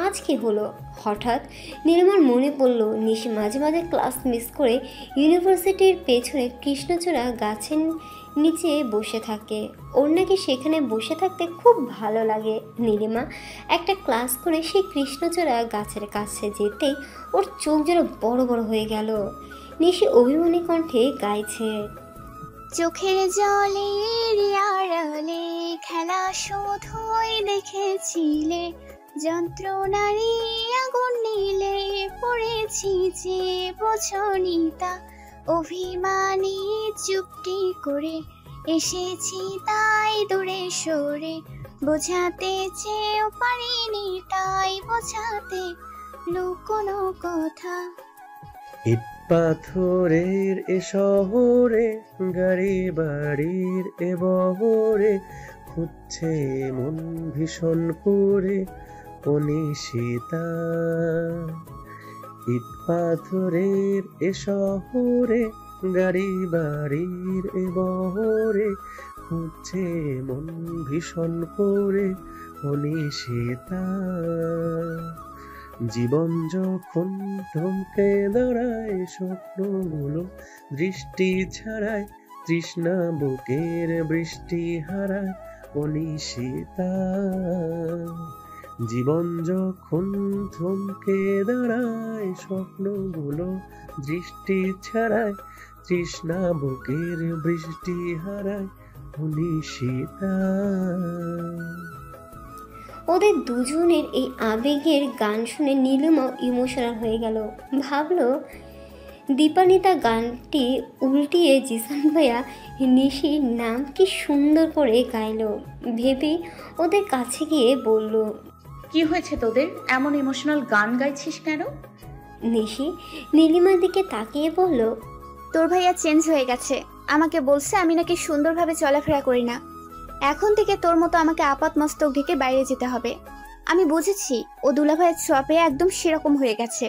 আজ কি হলো? হঠাৎ নীলিমার মনে পড়ল নিশি মাঝে মাঝে ক্লাস মিস করে ইউনিভার্সিটির পেছনে কৃষ্ণচূড়া গাছের নিচে বসে থাকে। ওর নাকি সেখানে বসে থাকতে খুব ভালো লাগে। নীলিমা একটা ক্লাস করে সেই কৃষ্ণচূড়া গাছের কাছে যেতেই ওর চোখ যেন বড় বড় হয়ে গেল। নিশি অভিমানী কণ্ঠে গাইছে, চোখের জলের আড়ালে খেলা শুধুই দেখেছিলে, যন্ত্রণারী আগুন নীলে পড়েছি যে বোঝনি তা, অভিমানী চুপটি করে এসেছি তাই দূরে সরে, বোঝাতে চেয়েও পারিনি তাই বোঝাতে লুকোনো কথা। ইট পাথরের এ শহরে, গাড়ি বাড়ির এ বহরে, খুঁজছে মন ভীষণ করে অনিশিতা। ইট পাথরের এ শহরে, গাড়ি বাড়ির এ বহরে, খুঁজছে মন ভীষণ করে অনিশিতা। জীবন যখন থমকে দাঁড়ায়, স্বপ্নগুলো দৃষ্টি ছাড়ায়, তৃষ্ণা বুকের বৃষ্টি হারায় অনিশিতা। জীবন যখন থমকে দাঁড়ায়, স্বপ্নগুলো দৃষ্টি ছাড়ায়, তৃষ্ণা বুকের বৃষ্টি হারায় অনিশিতা। ওদের দুজনের এই আবেগের গান শুনে নীলিমা ইমোশনাল হয়ে গেল। ভাবলো দীপানিতা গানটি উল্টিয়ে জিসান ভাইয়া নিশির নাম কি সুন্দর করে গাইলো। ভেবে ওদের কাছে গিয়ে বলল, কি হয়েছে তোদের? এমন ইমোশনাল গান গাইছিস কেন? নিশি নীলিমার দিকে তাকিয়ে বলল, তোর ভাইয়া চেঞ্জ হয়ে গেছে, আমাকে বলছে আমি নাকি সুন্দরভাবে চলাফেরা করি না, এখন থেকে তোর মতো আমাকে আপাত মস্তক ঢেকে বাইরে যেতে হবে। আমি বুঝেছি ও দুলাভাইয়ের ছোঁয়া একদম সেরকম হয়ে গেছে।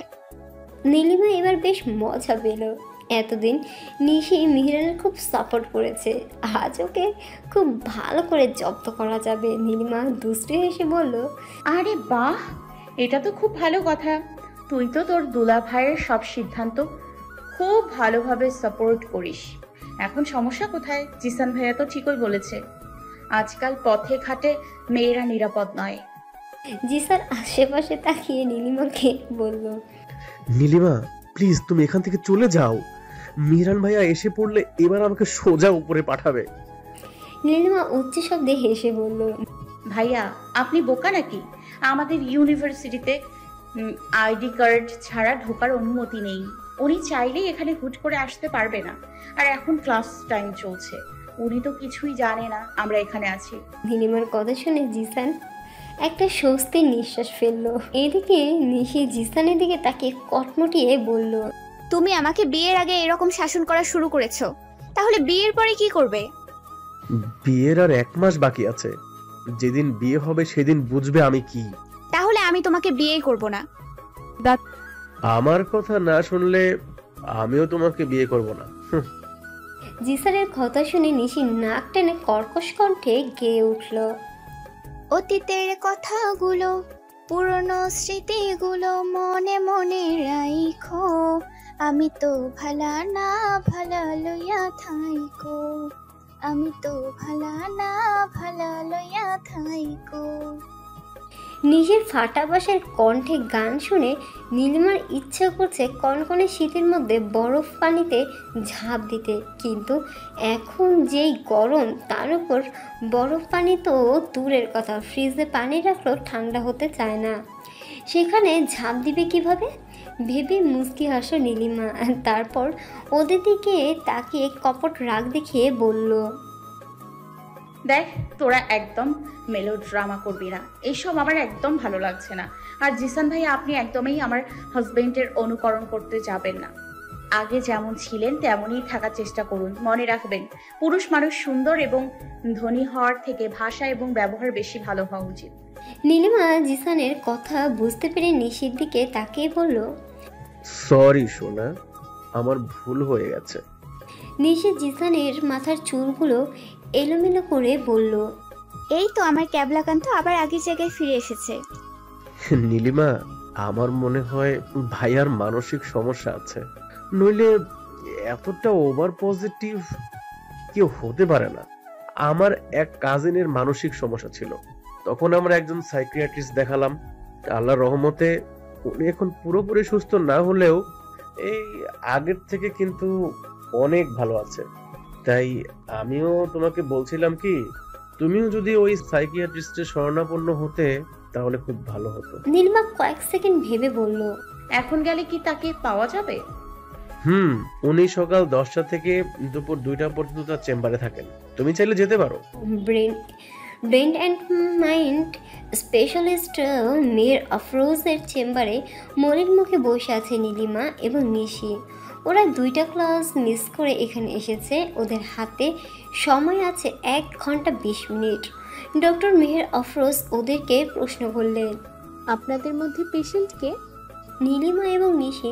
নীলিমা এবার বেশ মজা পেল। এতদিন নিশি মিহিরানের খুব সাপোর্ট করেছে, আজ ওকে খুব ভালো করে জব্দ করা যাবে। নীলিমা দুষ্টু হেসে বলল, আরে বাহ, এটা তো খুব ভালো কথা। তুই তো তোর দুলা ভাইয়ের সব সিদ্ধান্ত খুব ভালোভাবে সাপোর্ট করিস। এখন সমস্যা কোথায়? জিসান ভাইয়া তো ঠিকই বলেছে, আজকাল পথে ঘাটে মেয়েরা নিরাপদ নয়। জিসান আশেপাশে তাকিয়ে নীলিমাকে বলল, নীলিমা প্লিজ তুমি এখান থেকে চলে যাও, মিহরান ভাইয়া এসে পড়লে এবার আমাকে সোজা উপরে পাঠাবে। নীলিমা উচ্চ শব্দে হেসে বলল, ভাইয়া আপনি বোকা নাকি? আমাদের ইউনিভার্সিটিতে আইডি কার্ড ছাড়া ঢোকার অনুমতি নেই। উনি চাইলেই এখানে হুট করে আসতে পারবে না। আর এখন ক্লাস টাইম চলছে, উনি তো কিছুই জানে না আমরা এখানে আছি। নীলিমার কথা শুনে জিসান একটা স্বস্তির নিঃশ্বাস ফেললো। এদিকে নিশি জিসানের দিকে তাকে কটমটিয়ে বলল, তুমি আমাকে বিয়ের আগে এরকম শাসন করা শুরু করেছো, তাহলে বিয়ের পরে কি করবে? বিয়ের আর 1 মাস বাকি আছে। যেদিন বিয়ে হবে সেদিন বুঝবে আমি কি। তাহলে আমি তোমাকে বিয়ে করব না। আমার কথা না শুনলে আমিও তোমাকে বিয়ে করব না। জিসানের কথা শুনে নিশি নাক টেনে কর্কশ কণ্ঠে গেয়ে উঠল, অতীতের কথাগুলো, পুরনো স্মৃতিগুলো মনে মনে রাইখো, আমি তো ভালা না ভালা লইয়া থাইকো, আমি তো ভালা না ভালা লইয়া থাইকো। নিজের ফাটা বাঁশের কণ্ঠে গান শুনে নীলিমার ইচ্ছা করছে কনকনে শীতের মধ্যে বরফ পানিতে ঝাঁপ দিতে, কিন্তু এখন যেই গরম, তার উপর বরফ পানি তো দূরের কথা, ফ্রিজে পানি রাখলেও ঠান্ডা হতে চায় না, সেখানে ঝাঁপ দিবে কিভাবে ভেবে মুচকি হাসল নীলিমা। তারপর ওদের দিকে তাকিয়ে কপট রাগ দেখিয়ে বলল, দেখ, তোরা একদম মেলো ড্রামা করবি না, এইসব আমার একদম ভালো লাগছে না। আর জিসান ভাই, আপনি একদমই আমার হাজবেন্ডের অনুকরণ করতে যাবেন না। আগে যেমন ছিলেন তেমনই থাকার চেষ্টা করুন। মনে রাখবেন, পুরুষ মানুষ সুন্দর এবং ধনী হওয়ার থেকে ভাষা এবং ব্যবহার বেশি ভালো হওয়া উচিত। নীলিমা জিসানের কথা বুঝতে পেরে নিশির দিকে তাকিয়ে বলল, সরি সোনা, আমার ভুল হয়ে গেছে। নিশি জিসানের মাথার চুলগুলো এলোমেলো করে বলল, এই তো আমার ক্যাবলাকান্ত আবার আগের জায়গায় ফিরে এসেছে। নীলিমা, আমার মনে হয় ভাইয়ার মানসিক সমস্যা আছে, নইলে এতটা ওভার পজিটিভ কেউ হতে পারে না। আমার এক কাজিনের মানসিক সমস্যা ছিল, তখন আমরা একজন সাইকিয়াট্রিস্ট দেখালাম। আল্লাহর রহমতে উনি এখন পুরোপুরি সুস্থ না হলেও এই আগের থেকে কিন্তু অনেক ভালো আছে। তাই আমিও তোমাকে বলছিলাম কি, তুমিও যদি ওই সাইকিয়াট্রিস্টের শরণাপন্ন হতে তাহলে খুব ভালো হতো। নীলিমা কয়েক সেকেন্ড ভেবে বলল, এখন গেলে কি তাকে পাওয়া যাবে? উনি সকাল 10টা থেকে দুপুর 2টা পর্যন্ত তার চেম্বারে থাকেন, তুমি চাইলে যেতে পারো। Brain and mind specialist Mir আফরোজের চেম্বারে মনের মুখে বসে আছে নীলিমা এবং নিশি। ওরা 2টা ক্লাস মিস করে এখানে এসেছে, ওদের হাতে সময় আছে 1 ঘন্টা 20 মিনিট। ডক্টর মেহের আফরোজ ওদেরকে প্রশ্ন করলেন, আপনাদের মধ্যে পেশেন্টকে? নীলিমা এবং নিশি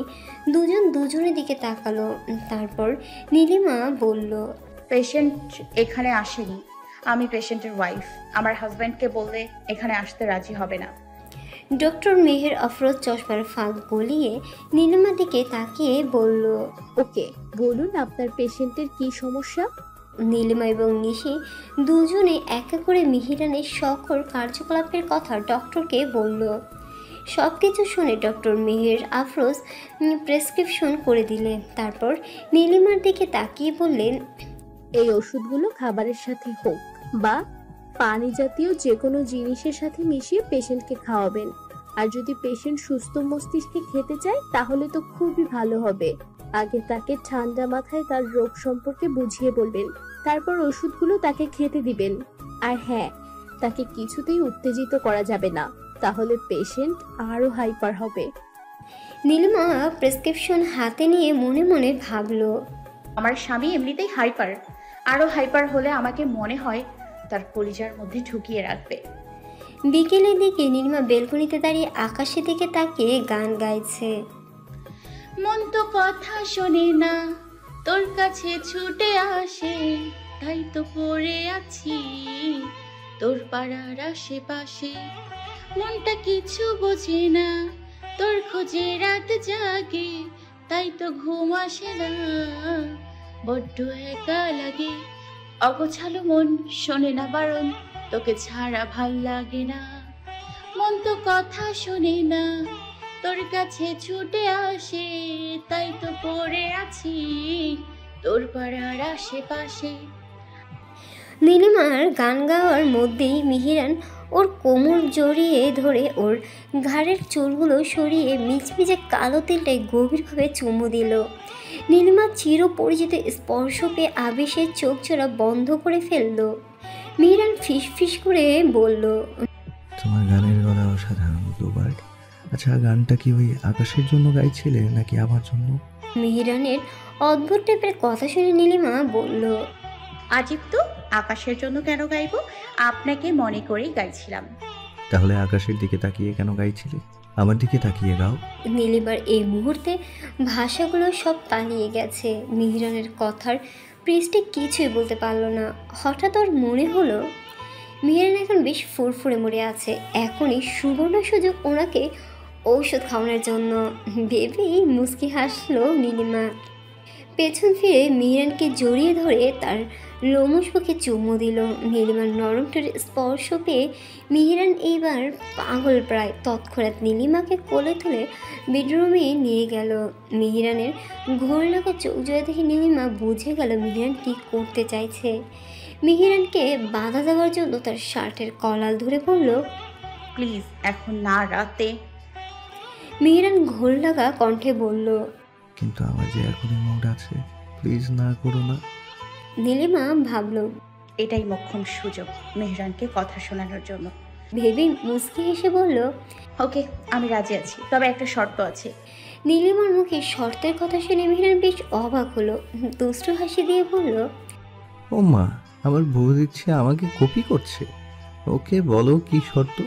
দুজনের দিকে তাকালো। তারপর নীলিমা বলল, পেশেন্ট এখানে আসেনি, আমি পেশেন্টের ওয়াইফ। আমার হাজব্যান্ডকে বললে এখানে আসতে রাজি হবে না। ডক্টর মেহের আফরোজ চশমার ফাঁক গলিয়ে নীলিমার দিকে তাকিয়ে বলল, ওকে, বলুন আপনার পেশেন্টের কি সমস্যা? নীলিমা এবং নিশি দুজনে এক এক করে মিহিরানের সকল কার্যকলাপের কথা ডক্টরকে বলল। সব কিছু শুনে ডক্টর মেহের আফরোজ প্রেসক্রিপশন করে দিলেন। তারপর নীলিমার দিকে তাকিয়ে বললেন, এই ওষুধগুলো খাবারের সাথে হোক বা পানি জাতীয় যে কোনো জিনিসের সাথে মিশিয়ে পেশেন্টকে খাওয়াবেন। আর যদি পেশেন্ট সুস্থ মস্তিষ্কে খেতে চায় তাহলে তো খুবই ভালো হবে। আগে তাকে ঠান্ডা মাথায় তার রোগ সম্পর্কে বুঝিয়ে বলবেন, তারপর ওষুধগুলো তাকে খেতে দিবেন। আর হ্যাঁ, তাকে কিছুতেই উত্তেজিত করা যাবে না, তাহলে পেশেন্ট আরো হাইপার হবে। নীলিমা প্রেসক্রিপশন হাতে নিয়ে মনে মনে ভাবলো, আমার স্বামী এমনিতেই হাইপার, আরো হাইপার হলে আমাকে মনে হয় তার কলিজার মধ্যে ঢুকিয়ে রাখবে। বিকেলের দিকে নীলিমা বেলকনিতে দাঁড়িয়ে আকাশের দিকে তাকিয়ে গান গাইছে। মন তো কথা শোনে না, তোর কাছে ছুটে আসে, তাই তো পড়ে আছি তোর পাড়ার আশেপাশে। মনটা কিছু বোঝে না, তোর খোঁজে রাত জাগে, তাই তো ঘুম আসে না, বড্ড একা লাগে। অগোছালো মন শোনে না বারণ, তোকে ছাড়া ভাল লাগে না। মন তো কথা শোনে না, তোর কাছে ছুটে আসে, তাই তো পড়ে আছি তোর পাড়ার আশেপাশে। নীলিমার গান গাওয়ার মধ্যেই মিহিরান ওর কোমর জড়িয়ে ধরে ওর ঘাড়ের চুলগুলো সরিয়ে মিচমিচে কালো তেলটায় গভীরভাবে চুমু দিল। নীলিমা চিরপরিচিত স্পর্শ পেয়ে আবেশের চোখ জোড়া বন্ধ করে ফেলল। মিহিরান ফিস ফিস করে বলল, তোমার গানের গলা অসাধারণ ব্লুবার্ড। আচ্ছা, গানটা কি ওই আকাশের জন্য গাইছিলে নাকি আমার জন্য? মিহিরানের অদ্ভুত টাইপের কথা শুনে নীলিমা বলল, আজীব তো, আকাশের জন্য কেন গাইবো? আপনাকে মনে করেই গাইছিলাম। তাহলে আকাশের দিকে তাকিয়ে কেন গাইছিলে? আমার দিকে তাকিয়ে গাও। নীলিমার এই মুহূর্তে ভাষাগুলো সব পালিয়ে গেছে। মিহিরানের কথার পৃষ্ঠে কিছুই বলতে পারলো না। হঠাৎ ওর মনে হলো মিহিরান এখন বেশ ফুরফুরে মরে আছে, এখনই সুবর্ণ সুযোগ ওনাকে ঔষধ খাওয়ানোর জন্য। ভেবেই মুচকি হাসলো নীলিমা। পেছন ফিরে মিহিরানকে জড়িয়ে ধরে তার লোমশ বুকে চুমু দিল। নীলিমার নরম ঠোঁটের স্পর্শ পেয়ে মিহিরান এইবার পাগল প্রায়। তৎক্ষণাৎ নীলিমাকে কোলে তুলে বেডরুমে নিয়ে গেল। মিহিরানের ঘোর লাগা চোখ জোড়া দেখে নীলিমা বুঝে গেল মিহিরান কী করতে চাইছে। মিহিরানকে বাধা দেওয়ার জন্য তার শার্টের কলার ধরে বলল, প্লিজ এখন না, রাতে। মিহিরান ঘোর লাগা কণ্ঠে বলল, কিন্তু আমার যে এখনই মুড আছে, প্লিজ না করো না। নীলিমা ভাবল এটাই মোক্ষম সুযোগ মেহরানকে কথা শোনানোর জন্য। ভেবে মুচকি হেসে বলল, ওকে, আমি রাজি আছি, তবে একটা শর্ত আছে। নীলিমার মুখে শর্তের কথা শুনে মিহিরান বেশ অবাক হলো। দুষ্টু হাসি দিয়ে বলল, ও মা, আমার বউ দিচ্ছে আমাকে কপি করছে। ওকে বলো কি শর্ত?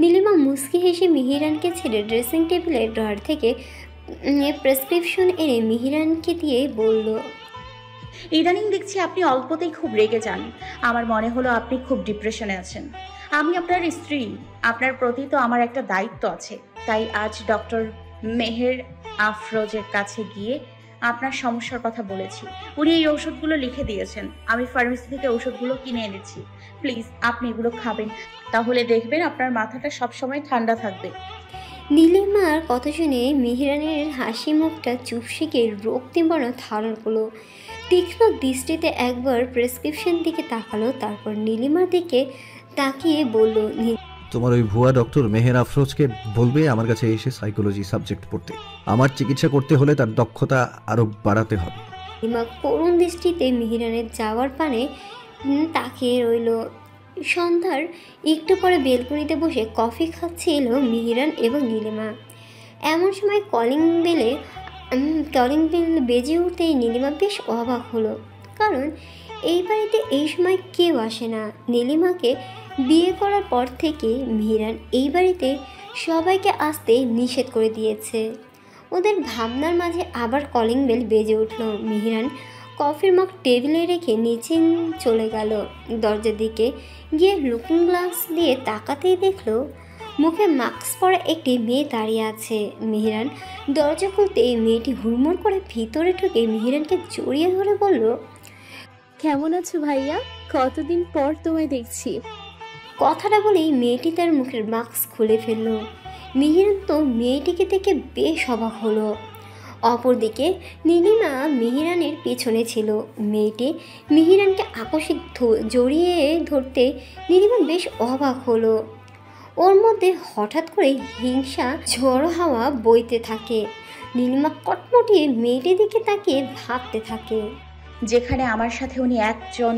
নীলিমা মুচকি হেসে মিহিরানকে ছেড়ে ড্রেসিং টেবিলের ড্রয়ার থেকে প্রেসক্রিপশন এনে মিহিরানকে দিয়ে বলল, ইদানিং দেখছি আপনি অল্পতেই খুব রেগে যান। আমার মনে হলো আপনি খুব ডিপ্রেশনে আছেন। আমি আপনার স্ত্রী, আপনার প্রতি তো আমার একটা দায়িত্ব আছে। তাই আজ ডক্টর মেহের আফরোজের কাছে গিয়ে আপনার সমস্যার কথা বলেছি। উনি এই ওষুধগুলো লিখে দিয়েছেন। আমি ফার্মেসি থেকে ওষুধগুলো কিনে এনেছি। প্লিজ আপনি এগুলো খাবেন, তাহলে দেখবেন আপনার মাথাটা সবসময় ঠান্ডা থাকবে। নীলিমার কথা শুনে মিহিরানের হাসি মুখটা চুপসিকে রক্তিমবর্ণ ধারণ করলো। তীক্ষ্ণ দৃষ্টিতে একবার প্রেসক্রিপশন দিকে তাকালো, তারপর নীলিমার দিকে তাকিয়ে বলল, তোমার ওই ভুয়া ডক্টর মেহের আফরোজকে বলবে আমার কাছে এসে সাইকোলজি সাবজেক্ট পড়তে। আমার চিকিৎসা করতে হলে তার দক্ষতা আরো বাড়াতে হবে। নীলিমা করুণ দৃষ্টিতে মিহিরানের যাওয়ার পানে তাকিয়ে রইল। সন্ধ্যার একটু পরে বেলকনিতে বসে কফি খাচ্ছিল মিহিরান এবং নীলিমা। এমন সময় কলিং বেল বেজে উঠতেই নীলিমা বেশ অবাক হলো, কারণ এই বাড়িতে এই সময় কেউ আসে না। নীলিমাকে বিয়ে করার পর থেকে মিহিরান এই বাড়িতে সবাইকে আসতে নিষেধ করে দিয়েছে। ওদের ভাবনার মাঝে আবার কলিং বেল বেজে উঠল। মিহিরান কফির মগ টেবিলে রেখে নিচে চলে গেল। দরজার দিকে গিয়ে লুকিং গ্লাস দিয়ে তাকাতেই দেখলো মুখে মাস্ক পরা একটি মেয়ে দাঁড়িয়ে আছে। মিহিরান দরজা খুলতে এই মেয়েটি হুড়মুড় করে ভিতরে ঢুকে মিহিরানকে জড়িয়ে ধরে বলল, কেমন আছো ভাইয়া? কতদিন পর তোমায় দেখছি। কথাটা বলেই মেয়েটি তার মুখের মাস্ক খুলে ফেলল। মিহিরান তো মেয়েটিকে দেখে বেশ অবাক হলো। অপরদিকে নীলিমা মিহিরানের পিছনে ছিল। মেয়েটি মিহিরানকে আকস্মিক জড়িয়ে ধরতে নীলিমা বেশ অবাক হলো। ওর মধ্যে হঠাৎ করে হিংসা ঝড়ো হাওয়া বইতে থাকে। নীলিমা কটমটিয়ে মেয়েটির দিকে তাকিয়ে ভাবতে থাকে, যেখানে আমার সাথে উনি একজন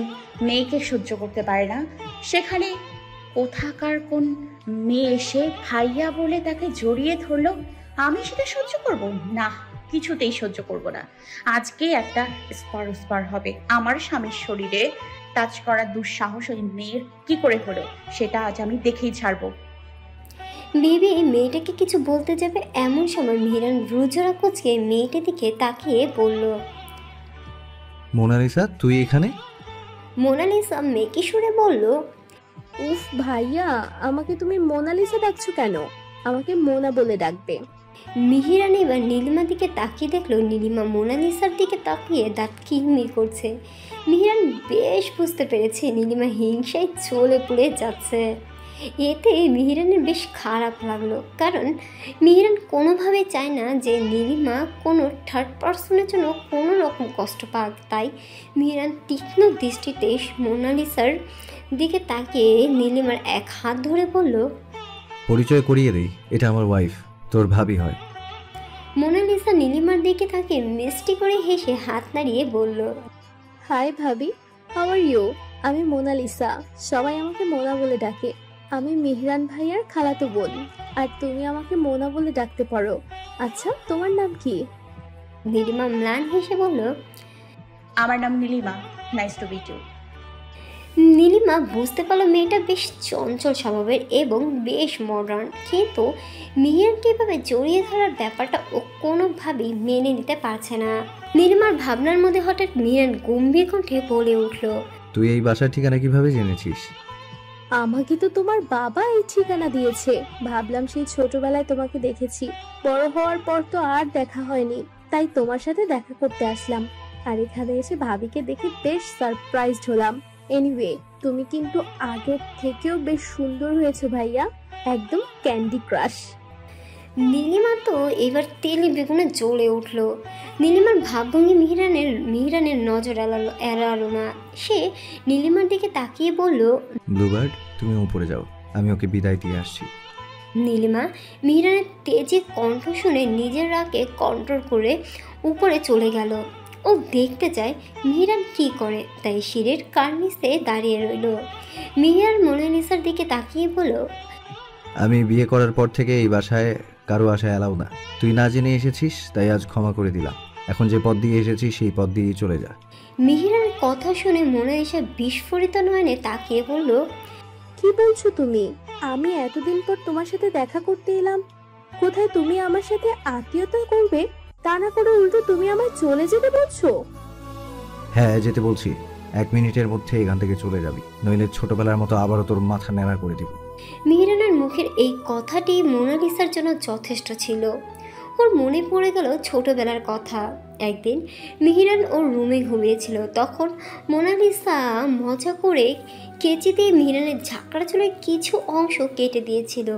মেয়েকে সহ্য করতে পারে না, সেখানে কোথাকার কোন মেয়ে এসে ভাইয়া বলে তাকে জড়িয়ে ধরলো, আমি সেটা সহ্য করব না? কিছুতেই সহ্য করব না। আজকে একটা স্পার হবে। আমার স্বামীর শরীরে টাচ করার দুঃসাহস ওই মেয়ের কি করে হলো, সেটা আজ আমি দেখেই ছাড়বো। বেবি মেয়েটাকে কিছু বলতে যাবে, এমন সময় মিহিরান রুজরা কুচকে মেয়েটির দিকে তাকিয়ে বলল, মোনালিসা, তুই এখানে? মোনালিসা মেকি সুরে বলল, উফ ভাইয়া, আমাকে তুমি মোনালিসা ডাকছো কেন? আমাকে মোনা বলে ডাকবে। মিহিরান এবার নীলিমার দিকে তাকিয়ে দেখলো নীলিমা মোনালিসার দিকে তাকিয়ে দাঁত কিরমির করছে। মিহিরান বেশ বুঝতে পেরেছে নীলিমা হিংসায় চলে পুড়ে যাচ্ছে। এতে মিহিরানের বেশ খারাপ লাগলো, কারণ মিহিরান কোনোভাবে চায় না যে নীলিমা কোনো থার্ড পার্সনের জন্য কোনো রকম কষ্ট পাক। তাই মিহিরান তীক্ষ্ণ দৃষ্টিতে মোনালিসার দিকে তাকিয়ে নীলিমার এক হাত ধরে বলল, পরিচয় করিয়ে দেই, এটা আমার ওয়াইফ, তোর ভাবি হয়। মোনালিসা নীলিমার দিকে তাকে মিষ্টি করে হেসে হাত নাড়িয়ে বলল, হাই ভাবি, হাউ আর ইউ? আমি মোনালিসা, সবাই আমাকে মোনা বলে ডাকে। আমি মেহরান ভাইয়ার খালাতো বোন, আর তুমি আমাকে মোনা বলে ডাকতে পারো। আচ্ছা, তোমার নাম কি? নীলিমা ম্লান হেসে বলল। আমার নাম Nilima, nice to meet you. Nilima বুঝতে পারলো মেয়েটা বেশ চঞ্চল স্বভাবের এবং বেশ মডার্ন, কিন্তু মিহিরানকে এভাবে জড়িয়ে ধরার ব্যাপারটা ও কোনোভাবেই মেনে নিতে পারছে না। নীলিমার ভাবনার মধ্যে হঠাৎ মিহিরান গম্ভীর কণ্ঠে বলে উঠল। তুই এই বাসার ঠিকানা কিভাবে জেনেছিস? আমাকে তো তোমার বাবা এই ঠিকানা দিয়েছে। ভাবলাম সেই ছোটবেলায় তোমাকে দেখেছি, বড় হওয়ার পর তো আর দেখা হয়নি, তাই তোমার সাথে দেখা করতে আসলাম। আর এখানে এসে ভাবিকে দেখে বেশ সারপ্রাইজড হলাম। এনিওয়ে, তুমি কিন্তু আগের থেকেও বেশ সুন্দর হয়েছে ভাইয়া, একদম ক্যান্ডি ক্রাশ। নীলিমা তো এবার তেলে বেগুনে জ্বলে উঠল। নীলিমার ভাবভঙ্গি মিহিরানের নজর এড়ালো না। সে নীলিমার দিকে তাকিয়ে বলল, ব্লুবার্ড, তুমি উপরে যাও, আমি ওকে বিদায় দিয়ে আসছি। নীলিমা মিহিরানের তেজে কণ্ঠ শুনে নিজের রাগকে কন্ট্রোল করে উপরে চলে গেল। ও দেখতে চায় মিহিরান কি করে, তাই সিঁড়ির কার্নিসে দাঁড়িয়ে রইল। মিহিরান মোনালিসার দিকে তাকিয়ে বলল, আমি বিয়ে করার পর থেকে এই বাসায় কারো আশায় অ্যালাউ না। তুই না জেনে এসেছিস, তাই আজ ক্ষমা করে দিলাম। এখন যে পথ দিয়ে এসেছিস সেই পথ দিয়েই চলে যা। মিহিরানের কথা শুনে মোনালিসা বিস্ফোরিত নয়নে তাকিয়ে বলল, কি বলছো তুমি? আমি এতদিন পর তোমার সাথে দেখা করতে এলাম, কোথায় তুমি আমার সাথে আত্মীয়তা করবে, তা না করে উল্টো তুমি আমায় চলে যেতে বলছো? হ্যাঁ, যেতে বলছি। 1 মিনিটের মধ্যে এখান থেকে চলে যাবি, নইলে ছোটবেলার মতো আবারও তোর মাথা ন্যাড়া করে দিব। মিহিরানের মুখের এই কথাটি মোনালিসার জন্য যথেষ্ট ছিল। ওর মনে পড়ে গেল ছোটবেলার কথা। একদিন মিহিরান ওর রুমে ঘুমিয়েছিল, তখন মোনালিসা মজা করে কেচি দিয়ে মিহিরানের ঝাঁকড়া চুলের কিছু অংশ কেটে দিয়েছিল।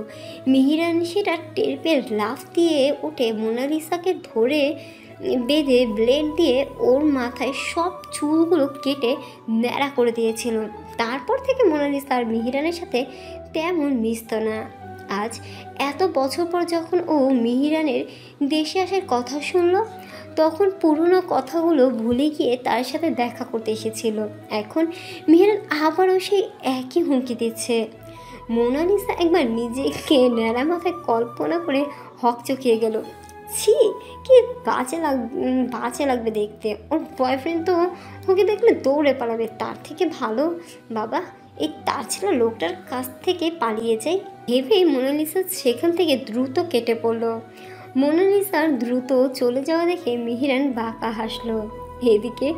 মিহিরান সেটা টের পেয়ে লাফ দিয়ে উঠে মোনালিসাকে ধরে বেঁধে ব্লেড দিয়ে ওর মাথায় সব চুলগুলো কেটে ন্যাড়া করে দিয়েছিল। তারপর থেকে মোনালিসা আর মিহিরানের সাথে তেমন মিশত না। আজ এত বছর পর যখন ও মিহিরানের দেশে আসার কথা শুনল, তখন পুরনো কথাগুলো ভুলে গিয়ে তার সাথে দেখা করতে এসেছিল। এখন মিহিরান আবারও সেই একই হুমকি দিচ্ছে। মোনালিসা একবার নিজেকে ন্যাড়া মাথায় কল্পনা করে হকচকিয়ে গেল। ছি, কি বাজে লাগবে দেখতে। ওর বয়ফ্রেন্ড তো ওকে দেখলে দৌড়ে পালাবে। তার থেকে ভালো বাবা এই তার ছেলে লোকটার কাছ থেকে পালিয়ে যায় ভেবেই মোনালিসা সেখান থেকে দ্রুত কেটে পড়ল। মোনালিসার দ্রুত চলে যাওয়া দেখে মিহিরান বাঁকা হাসলো। এদিকে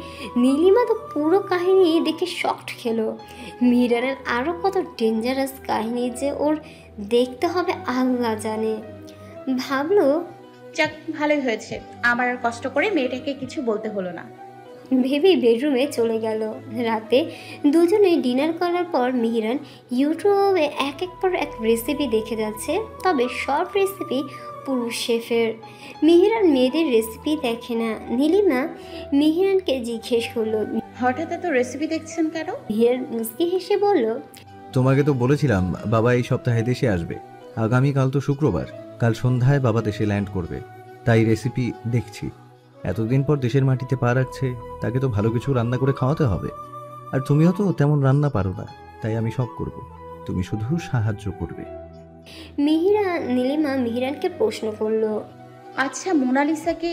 নীলিমা তো পুরো কাহিনী দেখে শকড খেলো। মিহিরানের আরও কত ডেঞ্জারাস কাহিনী যে ওর দেখতে হবে আল্লাহ জানে। ভাবলো, যাক, ভালোই হয়েছে, আমার আর কষ্ট করে মেয়েটাকে কিছু বলতে হলো না। ভেবেই বেডরুমে চলে গেল। রাতে দুজনে ডিনার করার পর মিহিরান ইউটিউবে এক পর এক রেসিপি দেখে যাচ্ছে, তবে সব রেসিপি পুরুষ শেফের। মিহিরান মেয়েদের রেসিপি দেখে না। নীলিমা মিহিরানকে জিজ্ঞেস করলো। হঠাৎ এত রেসিপি দেখছেন কেন? মিহিরান মুচকি হেসে বলল, তোমাকে তো বলেছিলাম বাবা এই সপ্তাহে দেশে আসবে। আগামীকাল তো শুক্রবার, কাল সন্ধ্যায় বাবা দেশে ল্যান্ড করবে, তাই রেসিপি দেখছি। এতদিন পর দেশের মাটিতে পা রাখছে, তাকে তো ভালো কিছু রান্না করে খাওয়াতে হবে। আর তুমিও তো তেমন রান্না পারো না, তাই আমি সব করব, তুমি শুধু সাহায্য করবে। নীলিমা মিহিরানকে প্রশ্ন করলো, আচ্ছা, মোনালিসাকে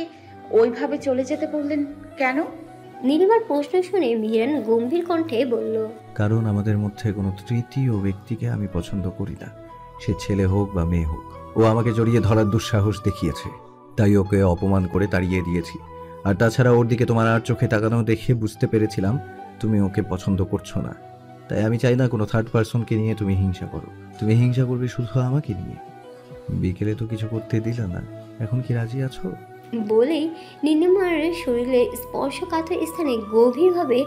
ওইভাবে চলে যেতে বললেন কেন? নীলিমার প্রশ্ন শুনে মিহিরান গম্ভীর কণ্ঠে বলল, কারণ আমাদের মধ্যে কোনো তৃতীয় ব্যক্তিকে আমি পছন্দ করি না, সে ছেলে হোক বা মেয়ে হোক। ও আমাকে জড়িয়ে ধরার দুঃসাহস দেখিয়েছে, তাই ওকে অপমান করে তাড়িয়ে দিয়েছি। আর তাছাড়া ওর দিকে তোমার আর চোখে তাকানো দেখে বুঝতে পেরেছিলাম তুমি ওকে পছন্দ করছো না। তাই আমি চাই না কোনো থার্ড পার্সনকে নিয়ে তুমি হিংসা করো। তুমি হিংসা করবে শুধু আমাকে নিয়ে। বিকেলে তো কিছু করতে দিলে না, এখন কি রাজি আছো? বলেই নীলিমার শরীরে স্পর্শকাতর স্থানে গভীরভাবে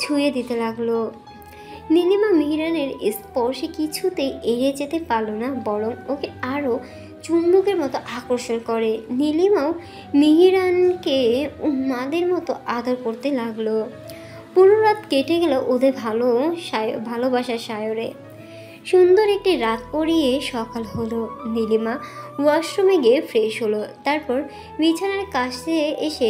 ছুঁয়ে দিতে লাগলো। নীলিমা মিহিরানের স্পর্শে কিছুতেই এড়িয়ে যেতে পারল না, বরং ওকে আরও চুম্বকের মতো আকর্ষণ করে। নীলিমাও মিহিরানকে উন্মাদের মতো আদর করতে লাগলো। পুরো রাত কেটে গেল ওদের ভালোবাসার সায়রে। সুন্দর একটি রাত পরিয়ে সকাল হলো। নীলিমা ওয়াশরুমে গিয়ে ফ্রেশ হলো, তারপর বিছানার কাছে এসে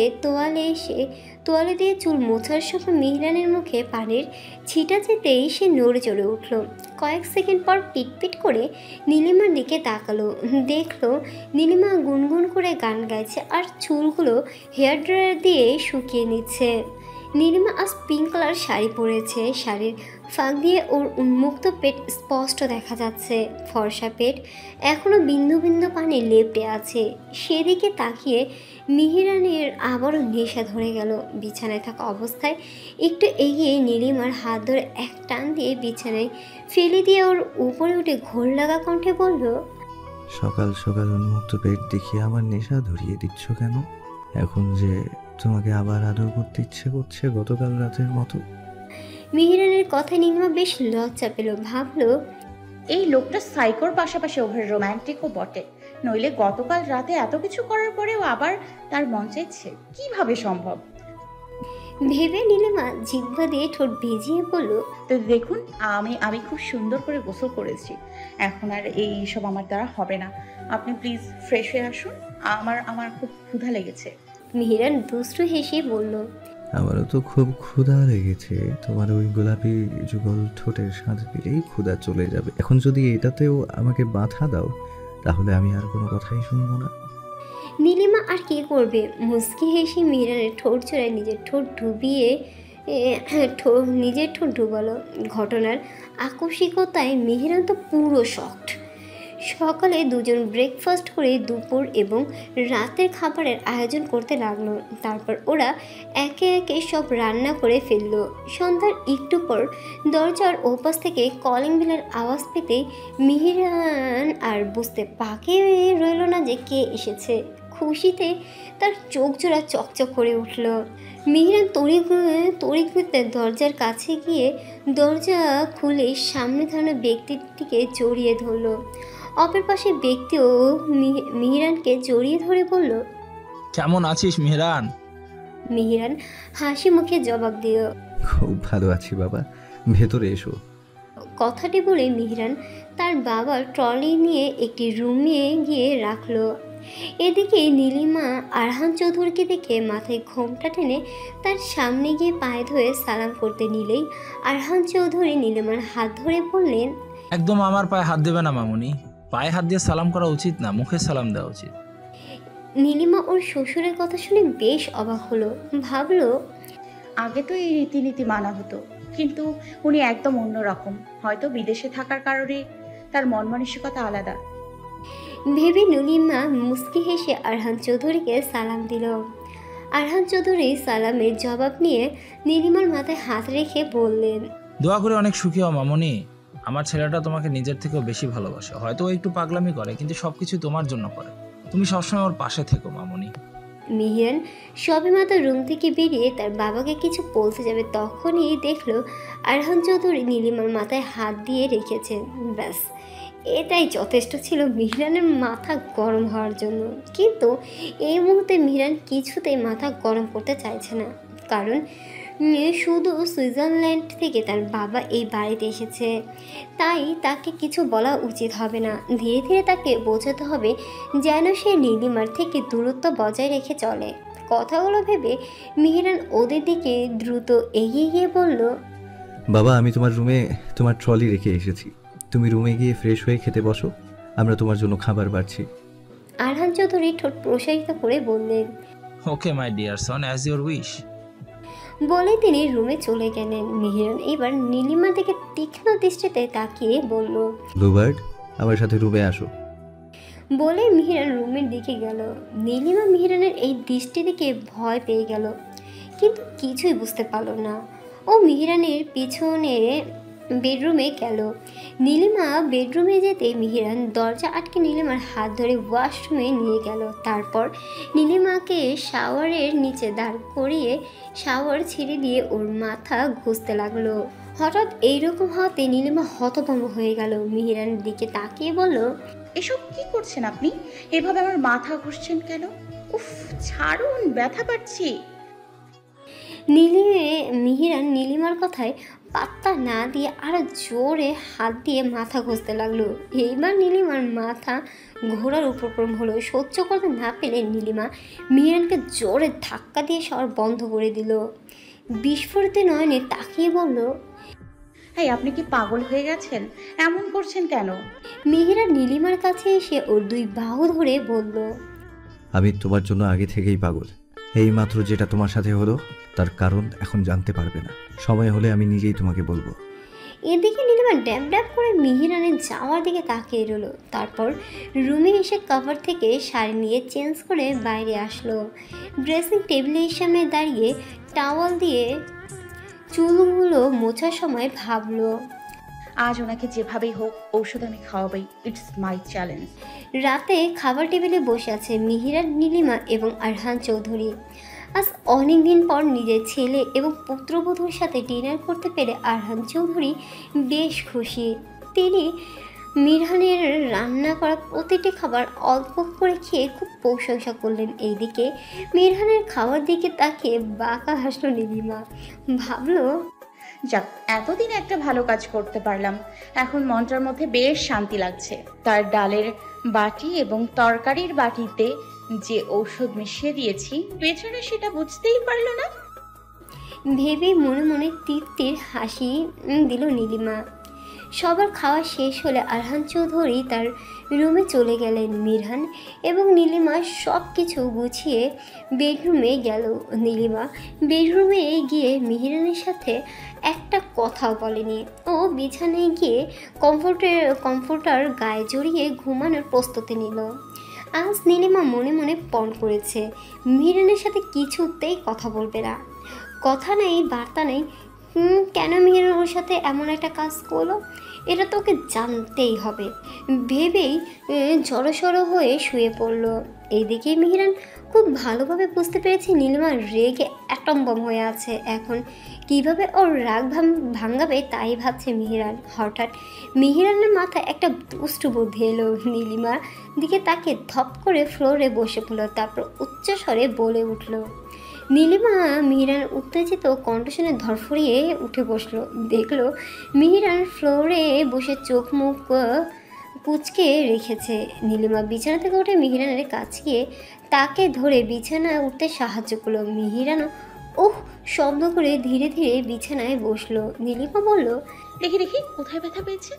তোয়ালে দিয়ে চুল মোছার সময় মিহিরানের মুখে পানির ছিটা যেতেই সে নড়ে চড়ে উঠল। কয়েক সেকেন্ড পর পিটপিট করে নীলিমার দিকে তাকালো, দেখলো নীলিমা গুনগুন করে গান গাইছে আর চুলগুলো হেয়ার ড্রায়ার দিয়ে শুকিয়ে নিচ্ছে। নীলিমা আজ পিঙ্ক কালার শাড়ি পরেছে, শাড়ির ফাঁক দিয়ে ওর উন্মুক্ত পেট স্পষ্ট দেখা যাচ্ছে। ফর্সা পেট এখনও বিন্দু বিন্দু পানি লেপটে আছে। সেদিকে তাকিয়ে মিহিরানের আবারও নেশা ধরে গেল। বিছানায় থাকা অবস্থায় একটু এগিয়ে নীলিমার হাত ধরে এক টান দিয়ে বিছানায় ফেলে দিয়ে ওর উপরে উঠে ঘোর লাগা কণ্ঠে বলল, সকাল সকাল উন্মুক্ত পেট দেখিয়ে আমার নেশা ধরিয়ে দিচ্ছ কেন? এখন যে তোমাকে আবার আদর করতে ইচ্ছে করছে গতকাল রাতের মতো। মিহিরানের কথায় নীলিমা বেশ লজ্জা পেল। ভাবলো, এই লোকটা সাইকোর পাশাপাশি ওভার রোম্যান্টিকও বটে, নইলে গতকাল রাতে এত কিছু করার পরেও আবার তার মন চাইছে, কিভাবে সম্ভব? ভেবে নীলিমা জিহ্বা দিয়ে ঠোঁট ভিজিয়ে বলল, তো দেখুন, আমি খুব সুন্দর করে গোসল করেছি, এখন আর এই সব আমার দ্বারা হবে না। আপনি প্লিজ ফ্রেশ হয়ে আসুন, আমার খুব ক্ষুধা লেগেছে। মিহিরান দুষ্টু হেসে বলল, আমারও তো খুব ক্ষুধা লেগেছে। তোমার ওই গোলাপি যুগল ঠোঁটের স্বাদ পেলেই ক্ষুধা চলে যাবে। এখন যদি এটাতেও আমাকে বাধা দাও তাহলে আমি আর কোনো কথাই শুনবো না। নীলিমা আর কি করবে? মুচকি হেসে মিহিরানের ঠোঁট চড়ায় নিজের ঠোঁট ডুবালো। ঘটনার আকস্মিকতায় মিহিরান তো পুরো শকড। সকালে দুজন ব্রেকফাস্ট করে দুপুর এবং রাতের খাবারের আয়োজন করতে লাগলো। তারপর ওরা একে একে সব রান্না করে ফেললো। সন্ধ্যার একটু পর দরজার ওপাশ থেকে কলিং বেলের আওয়াজ পেতেই মিহিরান আর বুঝতে বাকি রইল না যে কে এসেছে। খুশিতে তার চোখ জোড়া চকচক করে উঠল। মিহিরান তড়িঘড়িতে দরজার কাছে গিয়ে দরজা খুলে সামনে দাঁড়ানো ব্যক্তিটিকে জড়িয়ে ধরল। অপর পাশে ব্যক্তিও মিহিরানকে জড়িয়ে ধরে বলল, কেমন আছিস মিহিরান? মিহিরান হাসি মুখে জবাব দিল, খুব ভালো আছি বাবা, ভেতরে এসো। কথাটি বলে মিহিরান তার বাবার ট্রলি নিয়ে একটি রুমে গিয়ে রাখলো। এদিকে নীলিমা আরহান চৌধুরীকে দেখে মাথায় ঘোমটা টেনে তার সামনে গিয়ে পায়ে ধরে সালাম করতে নিলেই আরহান চৌধুরী নীলিমার হাত ধরে বললেন, একদম আমার পায়ে হাত দেবে না মামুনি, পায়ে হাত দিয়ে সালাম করা উচিত না, মুখে সালাম দেওয়া উচিত। নীলিমা ওর শ্বশুরের কথা শুনে বেশ অবাক হলো। ভাবলো, আগে তো এই রীতিনীতি মানা হতো, কিন্তু উনি একদম অন্যরকম, হয়তো বিদেশে থাকার কারণে তার মন মানসিকতা আলাদা। ভেবে নীলিমা মুস্কি হেসে আরহান চৌধুরীকে সালাম দিল। আরহান চৌধুরী সালামের জবাব নিয়ে নীলিমার মাথায় হাত রেখে বললেন, দোয়া করে অনেক সুখী হও মামুনি, আমার ছেলেটা তোমাকে নিজের থেকেও বেশি ভালোবাসে। হয়তো ও একটু পাগলামি করে, কিন্তু সবকিছু তোমার জন্য করে। তুমি সবসময় ওর পাশে থেকো মামুনি। মিহিরান সবেমাত্র রুম থেকে বেরিয়ে তার বাবাকে কিছু বলতে যাবে, তখনই দেখলো আরহান চৌধুরী নীলিমার মাথায় হাত দিয়ে রেখেছেন। ব্যাস, এটাই যথেষ্ট ছিল মিহিরানের মাথা গরম হওয়ার জন্য। কিন্তু এই মুহূর্তে মিহিরান কিছুতেই মাথা গরম করতে চাইছে না, কারণ শুধু সুইজারল্যান্ড থেকে তার বাবা এই বাড়িতে এসেছে, তাই তাকে কিছু বলা উচিত হবে না। ধীরে ধীরে তাকে বোঝাতে হবে যেন সে নীলিমার থেকে দূরত্ব বজায় রেখে চলে। কথাগুলো ভেবে মিহিরান ওদের দিকে দ্রুত এগিয়ে গিয়ে বলল, বাবা, আমি তোমার রুমে তোমার ট্রলি রেখে এসেছি, তুমি রুমে গিয়ে ফ্রেশ হয়ে খেতে বসো, আমরা তোমার জন্য খাবার বাড়ছি। আরহান চৌধুরী ঠোঁট প্রসারিত করে বললেন, okay my dear son, as your wish. বলে তিনি রুমে চলে গেলেন। মিহিরান এবার নীলিমার দিকে তীক্ষ্ণ দৃষ্টিতে তাকিয়ে বলল, ব্লুবার্ড, আমার সাথে রুমে আসো। বলে মিহিরান রুমের দিকে গেল। নীলিমা মিহিরানের এই দৃষ্টি দিকে ভয় পেয়ে গেল, কিন্তু কিছুই বুঝতে পারল না। ও মিহিরানের পিছনে বেডরুমে গেল। নীলিমা বেডরুমে যেতে মিহিরান দরজা আটকে নীলিমার হাত ধরে ওয়াশরুমে নিয়ে গেল। তারপর নীলিমাকে শাওয়ারের নিচে দাঁড় করিয়ে শাওয়ার ছেড়ে দিয়ে ওর মাথা ঘষতে লাগলো। হঠাৎ এইরকম হতে নীলিমা হতভম্ব হয়ে গেল। মিহিরানের দিকে তাকিয়ে বলল, এসব কি করছেন আপনি? এভাবে আমার মাথা ঘষছেন কেন? উফ, ছাড়ুন, ব্যথা পাচ্ছি। মিহিরান নীলিমার কথায় পাত্তা না দিয়ে আরো জোরে হাত দিয়ে মাথা ঘষতে লাগলো। এইবার নীলিমার মাথা ঘোড়ার উপক্রম হলো। সহ্য করতে না পেরে নীলিমা মিহিরানকে জোরে ধাক্কা দিয়ে সবার বন্ধ করে দিল। বিস্ফোরিত নয়নে তাকিয়ে বলল, এই আপনি কি পাগল হয়ে গেছেন? এমন করছেন কেন? মিহিরান নীলিমার কাছে এসে ওর দুই বাহু ধরে বলল, আমি তোমার জন্য আগে থেকেই পাগল। এই মাত্র যেটা তোমার সাথে হলো তার কারণ এখন জানতে পারবে না, সময় হলে আমি নিজেই তোমাকে বলবো। এদিকে নীলিমা ড্যাব ড্যাব করে মিহিরানের যাওয়ার দিকে তাকিয়ে রইল। তারপর রুমে এসে কভার থেকে শাড়ি নিয়ে চেঞ্জ করে বাইরে আসলো। ড্রেসিং টেবিলের সামনে দাঁড়িয়ে টাওয়াল দিয়ে চুলগুলো মোছার সময় ভাবলো, আজ ওনাকে যেভাবেই হোক ঔষধ আমি খাওয়াবই। It's my challenge. রাতে খাবার টেবিলে বসে আছে মিহিরান, নীলিমা এবং আরহান চৌধুরী। আজ অনেক দিন পর নিজের ছেলে এবং পুত্রবধূর সাথে ডিনার করতে পেরে আরহান চৌধুরী বেশ খুশি। তিনি মিরহানের রান্না করা প্রতিটি খাবার অল্প করে খেয়ে খুব প্রশংসা করলেন। এইদিকে মিরহানের খাওয়ার দিকে তাকিয়ে বাঁকা হাসলো নীলিমা। ভাবলো, যাক, এতদিন একটা ভালো কাজ করতে পারলাম। এখন মনটার মধ্যে বেশ শান্তি লাগছে। তার ডালের বাটি এবং তরকারির বাটিতে যে ঔষধ মিশিয়ে দিয়েছি, বেচারা সেটা বুঝতেই পারলো না। ভেবে মনে মনে তৃপ্তির হাসি দিল নীলিমা। সবার খাওয়া শেষ হলে আরহান চৌধুরী তার রুমে চলে গেলেন। মিরহান এবং নীলিমা সব কিছু গুছিয়ে বেডরুমে গেল। নীলিমা বেডরুমে গিয়ে মিহিরানের সাথে একটা কথাও বলেনি। ও বিছানায় গিয়ে কমফোর্টার গায়ে জড়িয়ে ঘুমানোর প্রস্তুতি নিল। আজ নীলিমা মনে মনে পণ করেছে মিহিরানের সাথে কিছুতেই কথা বলবে না। কথা নেই, বার্তা নেই, কেন মিহিরান ওর সাথে এমন একটা কাজ করলো এটা তোকে জানতেই হবে ভেবেই জড়সড় হয়ে শুয়ে পড়লো। এইদিকে মিহিরান খুব ভালোভাবে বুঝতে পেরেছে নীলিমা রেগে অ্যাটম বম হয়ে আছে। এখন কিভাবে ওর রাগ ভাঙাবে তাই ভাবছে মিহিরান। হঠাৎ মিহিরানের মাথায় একটা দুষ্টু বুদ্ধি এলো। নীলিমার দিকে তাকে ধপ করে ফ্লোরে বসে পড়লো। তারপর উচ্চস্বরে বলে উঠল। নীলিমা মিহিরান উত্তেজিত কণ্ঠ শুনে ধরফড়িয়ে উঠে বসলো। দেখলো মিহিরান ফ্লোরে বসে চোখ মুখ কুচকে রেখেছে। নীলিমা বিছানা থেকে উঠে মিহিরানের কাছে গিয়ে তাকে ধরে বিছানায় উঠতে সাহায্য করলো। মিহিরানও ওহ শব্দ করে ধীরে ধীরে বিছানায় বসলো। নীলিমা বলল, দেখি দেখি কোথায় ব্যথা পেয়েছে?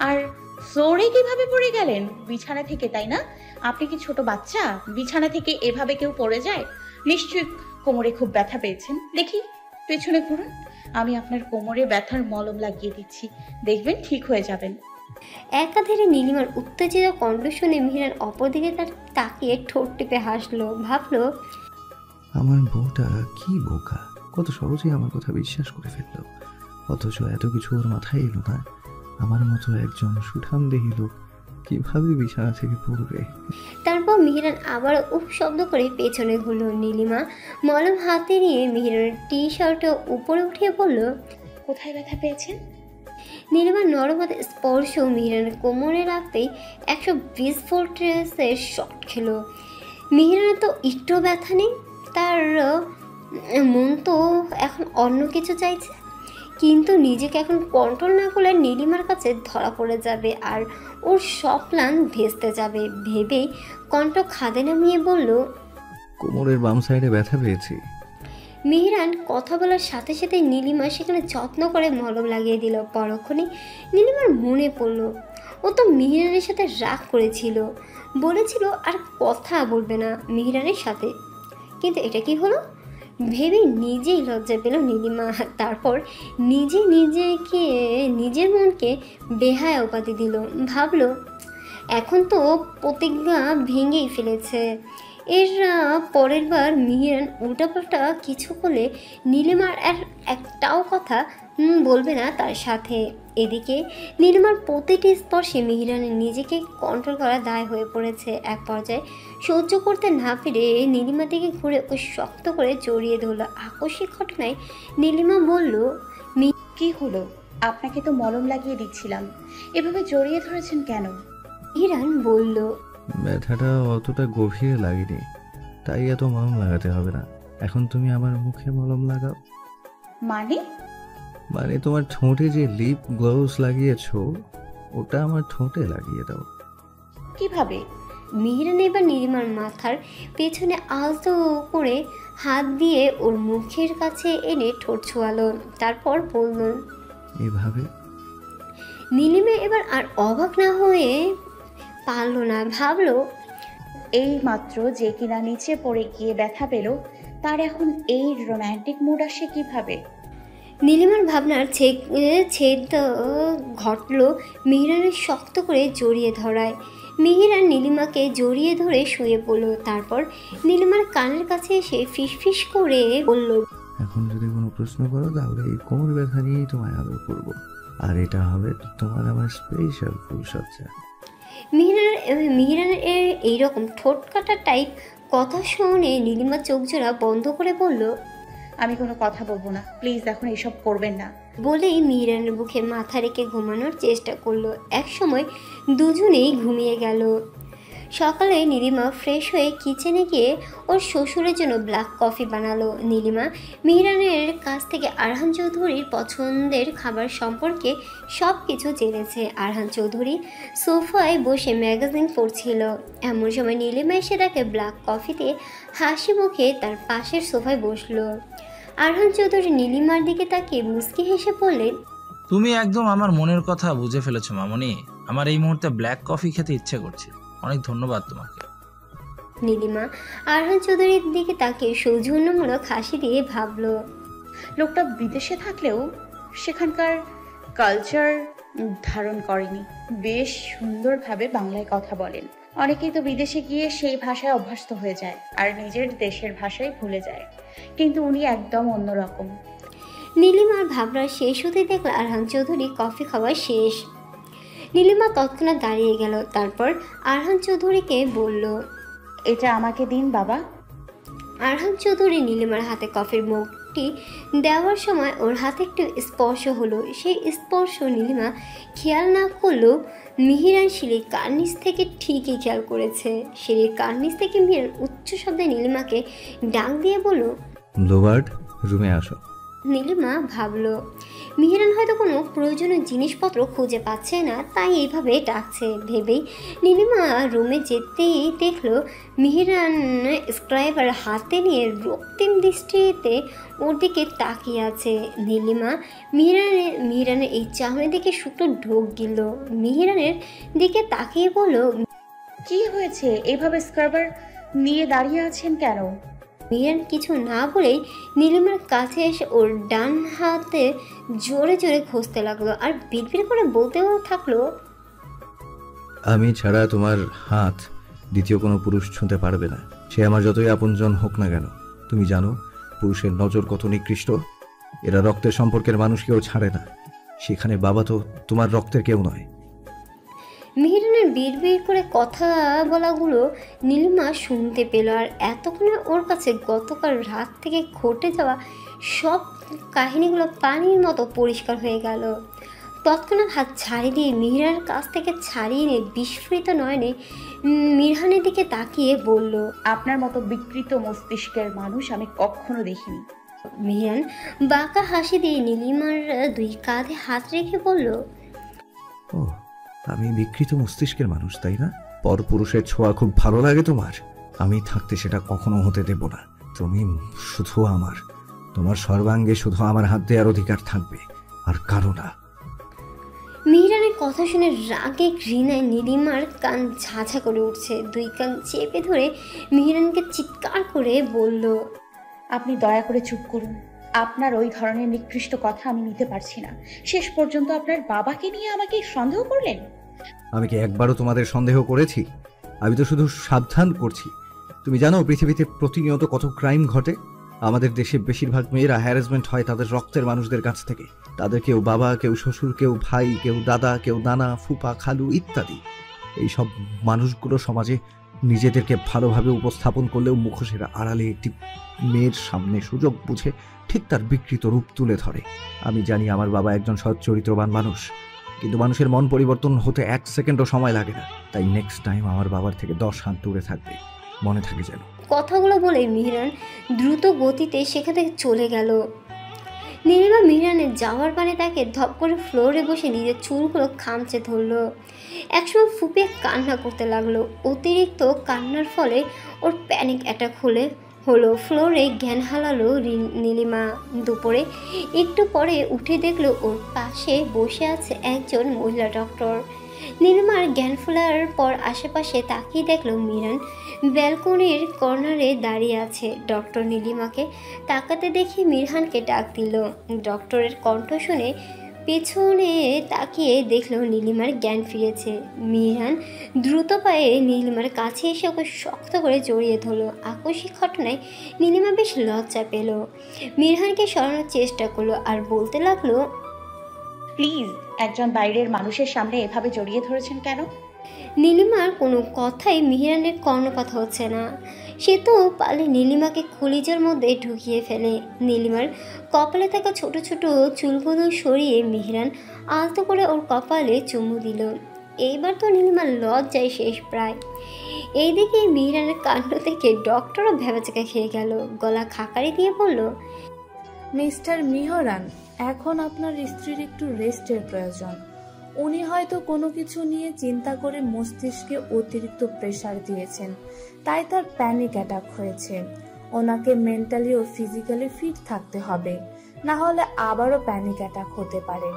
আর ফ্লোরে কিভাবে পড়ে গেলেন? বিছানা থেকে, তাই না? আপনি কি ছোট বাচ্চা? বিছানা থেকে এভাবে কেউ পড়ে যায়? নিশ্চয়ই কোমরে খুব ব্যথা পেয়েছেন। দেখি পেছনে ঘুরুন, আমি আপনার কোমরে ব্যথার মলম লাগিয়ে দিচ্ছি, দেখবেন ঠিক হয়ে যাবেন। একাধারে নীলিমার উত্তেজিত কণ্ঠ শুনে মিহিরান অপরদিকে তার তাকিয়ে ঠোঁট টিপে হাসলো। ভাবলো, আমার বউটা কি বোকা, কত সহজেই আমার কথা বিশ্বাস করে ফেললো, অথচ এত কিছু ওর মাথায় এলো না। আমার মতো একজন সুঠামদেহী লোক কিভাবে বিছানা থেকে পড়বে। তারপর মিহিরান আবার উফ শব্দ করে পেছনে ঘুরল। নীলিমা মলম হাতে নিয়ে মিহিরানের টি শার্ট উপরে উঠিয়ে বলল, কোথায় ব্যথা পেয়েছেন? নীলিমার নরম হাতে স্পর্শ মিহিরানের কোমরে রাখতেই 120 ভোল্টের শট খেলো। মিহিরানের তো একটু ব্যথা নেই, তার মন তো এখন অন্য কিছু চাইছে, কিন্তু নিজেকে এখন কন্ট্রোল না করলে নীলিমার কাছে ধরা পড়ে যাবে আর ওর সব প্ল্যান ভেস্তে যাবে। ভেবেই কণ্ঠ খাদে নামিয়ে বলল, কোমরের বাম সাইডে ব্যথা পেয়েছি। মিহিরান কথা বলার সাথে সাথে নীলিমা সেখানে যত্ন করে মলম লাগিয়ে দিল। পরক্ষণে নীলিমার মনে পড়ল ও তো মিহিরানের সাথে রাগ করেছিল, বলেছিল আর কথা বলবে না মিহিরানের সাথে, কিন্তু এটা কি হলো ভেবে নিজেই লজ্জা পেল নীলিমা। তারপর নিজের মনকে বেহায়া উপাধি দিল। ভাবলো এখন তো প্রতিজ্ঞা ভেঙেই ফেলেছে, এর পরের বার মিহিরান উল্টাপাল্টা কিছু করলে নীলিমার আর একটাও কথা বলবে না তার সাথে। এদিকে নীলিমার প্রতিটি স্পর্শে মিহিরানের নিজেকে কন্ট্রোল করা দায় হয়ে পড়েছে। এক পর্যায়ে সহ্য করতে না পেরে নীলিমার দিকে ঘুরে ওই শক্ত করে জড়িয়ে ধরল। আকস্মিক ঘটনায় নীলিমা বলল, কি হলো? আপনাকে তো মলম লাগিয়ে দিচ্ছিলাম, এভাবে জড়িয়ে ধরেছেন কেন? মিহিরান বলল, ব্যথাটা অতটা গভীরে লাগেনি, তাই এত মলম লাগাতে হবে না। এখন তুমি আমার মুখে মলম লাগাও। মানে তোমার ঠোঁটে যে লিপ গ্লোভস লাগিয়েছো ওটা আমার ঠোঁটে লাগিয়ে দাও। কিভাবে? মিহিরান এবার নীলিমার মাথার পেছনে আলতো করে হাত দিয়ে ওর মুখের কাছে এনে ঠোঁট ছোঁয়ালো, তারপর বলল। এভাবে? নীলিমা এবার আর অবাক না হয়ে পারল না, ভাবলো এই মাত্র যে কিনা নিচে পড়ে গিয়ে ব্যথা পেল, তার এখন এই রোমান্টিক মুড আসে কিভাবে? নীলিমার ভাবনার ছেদ ঘটল মিহিরানের শক্ত করে জড়িয়ে ধরায়। মিহিরান নীলিমাকে জড়িয়ে ধরে শুয়ে পড়ল, তারপর নীলিমার কানের কাছে এসে ফিসফিস করে বলল, এখন যদি কোনো প্রশ্ন করো তাহলে এই কোমর ব্যথা নিয়েই তোমায় আদর করবো, আর এটা হবে তোমার আমার স্পেশাল ফুলসজ্জা। মিহিরানের এইরকম ঠোঁট কাটা টাইপ কথা শুনে নীলিমা চোখ জোড়া বন্ধ করে বলল, আমি কোনো কথা বলবো না, প্লিজ এখন এসব করবেন না। বলেই মিহিরানের বুকে মাথা রেখে ঘুমানোর চেষ্টা করলো। এক সময় দুজনেই ঘুমিয়ে গেল। সকালে নীলিমা ফ্রেশ হয়ে কিচেনে গিয়ে ওর শ্বশুরের জন্য ব্ল্যাক কফি বানালো। নীলিমা মিহিরানের কাছ থেকে আরহান চৌধুরীর পছন্দের খাবার সম্পর্কে সব কিছু জেনেছে। আরহান চৌধুরী সোফায় বসে ম্যাগাজিন পড়ছিল, এমন সময় নীলিমা এসে তাকে ব্ল্যাক কফিতে হাসি মুখে তার পাশের সোফায় বসলো। আরহান চৌধুরী নীলিমার দিকে তাকিয়ে মুচকি হেসে বললেন, তুমি একদম আমার মনের কথা বুঝে ফেলেছো মামনি। আমার এই মুহূর্তে ব্ল্যাক কফি খেতে ইচ্ছে করছে। অনেক ধন্যবাদ তোমাকে। নীলিমা আরহান চৌধুরীর দিকে তাকিয়ে সৌজন্যমূলক হাসি দিয়ে ভাবলো, লোকটা বিদেশে থাকলেও সেখানকার কালচার ধারণ করেনি, বেশ সুন্দরভাবে বাংলায় কথা বলেন। অনেকেই তো বিদেশে গিয়ে সেই ভাষায় অভ্যস্ত হয়ে যায় আর নিজের দেশের ভাষায় ভুলে যায়, কিন্তু উনি একদম অন্যরকম। নীলিমার ভাবনা শেষ হতে দেখল আরহান চৌধুরী কফি খাওয়া শেষ। নীলিমা তৎক্ষণাৎ দাঁড়িয়ে গেল, তারপর আরহান চৌধুরীকে বলল, এটা আমাকে দিন বাবা। আরহান চৌধুরী নীলিমার হাতে কফির মগটি দেওয়ার সময় ওর হাতে একটু স্পর্শ হলো। সেই স্পর্শ নীলিমা খেয়াল না করলেও মিহিরান সিঁড়ির কার্নিস থেকে ঠিকই খেয়াল করেছে। সিঁড়ির কার্নিস থেকে মিহিরান উচ্চ শব্দে নীলিমাকে ডাক দিয়ে বলল, ব্লুবার্ড, রুমে আসো। নীলিমা ভাবলো মিহিরান হয়তো কোনো প্রয়োজনীয় জিনিসপত্র খুঁজে পাচ্ছে না, তাই এইভাবে ডাকছে। ভেবেই নীলিমা রুমে যেতেই দেখলো মিহিরান স্ক্রাইবার হাতে নিয়ে রক্তিম দৃষ্টিতে ওর দিকে তাকিয়ে আছে। নীলিমা মিহিরানের এই চাহনি দিকে শুকনো ঢোক গেল। মিহিরানের দিকে তাকিয়ে বলল, কি হয়েছে, এভাবে স্ক্রাবার নিয়ে দাঁড়িয়ে আছেন কেন? মিহিরান কিছু না বলেই নীলিমার কাছে এসে ওর ডান হাতে জোরে জোরে ঘষতে লাগলো আর বিড়বিড় করে বলতেও থাকলো, আমি ছাড়া তোমার হাত দ্বিতীয় কোনো পুরুষ ছুঁতে পারবে না, সে আমার যতই আপনজন হোক না কেন। তুমি জানো পুরুষের নজর কত নিকৃষ্ট। এরা রক্তের সম্পর্কের মানুষ কেউ ছাড়ে না, সেখানে বাবা তো তোমার রক্তের কেউ নয়। মিহিরানের বিড়বিড় করে কথা বলাগুলো নীলিমা শুনতে পেল, আর এতক্ষণে ওর কাছে গতকাল রাত থেকে ঘটে যাওয়া সব কাহিনীগুলো পানির মতো পরিষ্কার হয়ে গেল। তৎক্ষণাৎ হাত ছাড়িয়ে দিয়ে মিহিরানের কাছ থেকে ছাড়িয়ে নিয়ে বিস্ফোরিত নয়নে মিরহানের দিকে তাকিয়ে বলল, আপনার মতো বিকৃত মস্তিষ্কের মানুষ আমি কখনো দেখিনি। মিহিরান বাঁকা হাসি দিয়ে নীলিমার দুই কাঁধে হাত রেখে বলল, ও, আমি বিকৃত মস্তিষ্কের মানুষ তাই না? পরপুরুষের ছোঁয়া খুব ভালো লাগে তোমার। আমি থাকতে সেটা কখনো হতে দেব না। তুমি শুধু আমার, তোমার সর্বাঙ্গে শুধু আমার হাত দেওয়ার অধিকার থাকবে, আর কারো না। মিহিরানের কথা শুনে রাগে ঘৃণায় নীলিমার কান ঝাঁঝা করে উঠছে। দুই কান চেপে ধরে মিহিরানকে চিৎকার করে বলল, আপনি দয়া করে চুপ করুন। আপনার ওই ধরনের নিকৃষ্ট কথা আমি নিতে পারছি না। শেষ পর্যন্ত আপনার বাবাকে নিয়ে আমাকে সন্দেহ করলেন। আমি কি একবারও তোমাদের সন্দেহ করেছি? আমি তো শুধু সাবধান করছি। তুমি জানো পৃথিবীতে প্রতিনিয়ত কত ক্রাইম ঘটে। আমাদের দেশে বেশিরভাগ মেয়েরা হ্যারাসমেন্ট হয় তাদের রক্তের মানুষদের কাছ থেকে। তাদের কেউ বাবা, কেউ শ্বশুর, কেউ ভাই, কেউ দাদা, কেউ নানা, ফুপা, খালু ইত্যাদি। এই সব মানুষগুলো সমাজে নিজেদেরকে ভালোভাবে উপস্থাপন করলেও মুখোশের আড়ালে একটি মেয়ের সামনে সুযোগ বুঝে ঠিক তার বিকৃত রূপ তুলে ধরে। আমি জানি আমার বাবা একজন সৎ চরিত্রবান মানুষ, কিন্তু মানুষের মন পরিবর্তন হতে 1 সেকেন্ডও সময় লাগে না। তাই নেক্সট টাইম আমার বাবার থেকে 10 হাত দূরে থাকবে, মনে থাকে যেন। কথাগুলো বলে মিহিরান দ্রুত গতিতে সেখান থেকে চলে গেল। নীলিমা মিহিরানের যাওয়ার পানে তাকে ধপ করে ফ্লোরে বসে নিজের চুলগুলো খামচে ধরলো। একসময় ফুপিয়ে কান্না করতে লাগলো। অতিরিক্ত কান্নার ফলে ওর প্যানিক অ্যাটাক হলো। ফ্লোরে জ্ঞান হারালো নীলিমা। দুপুরে একটু পরে উঠে দেখলো ওর পাশে বসে আছে একজন মহিলা ডক্টর। নীলিমার জ্ঞান ফেরার পর আশেপাশে তাকিয়ে দেখলো মিরান ব্যালকনির কর্নারে দাঁড়িয়ে আছে। ডক্টর নীলিমাকে তাকাতে দেখে মিরহানকে ডাক দিল। ডক্টরের কণ্ঠ শুনে পেছনে তাকিয়ে দেখলো নীলিমার জ্ঞান ফিরেছে। মিরহান দ্রুত পায়ে নীলিমার কাছে এসে ওকে শক্ত করে জড়িয়ে ধরলো। আকস্মিক ঘটনায় নীলিমা বেশ লজ্জা পেল। মিরহানকে সরানোর চেষ্টা করলো আর বলতে লাগলো, প্লিজ, একজন বাইরের মানুষের সামনে এভাবে জড়িয়ে ধরেছেন কেন? নীলিমার কোনো কথাই মিহিরানের কর্ণপাত হচ্ছে না। সে তো পালে নীলিমাকে কলিজার মধ্যে ঢুকিয়ে ফেলে। নীলিমার কপালে থাকা ছোট ছোট চুলগুলো সরিয়ে মিহিরান আলতো করে ওর কপালে চুমু দিল। এইবার তো নীলিমার লজ্জায় শেষ প্রায়। এইদিকে মিহিরানের কাণ্ড থেকে ডক্টরও ভেবাচাকা খেয়ে গেল। গলা খাকারি দিয়ে বলল, মিস্টার মিহরান, এখন আপনার স্ত্রীর একটু রেস্টের প্রয়োজন। উনি হয়তো কোনো কিছু নিয়ে চিন্তা করে মস্তিষ্কে অতিরিক্ত প্রেসার দিয়েছেন, তাই তার প্যানিক অ্যাটাক হয়েছে। ওনাকে মেন্টালি ও ফিজিক্যালি ফিট থাকতে হবে, না হলে আবারও প্যানিক অ্যাটাক হতে পারে।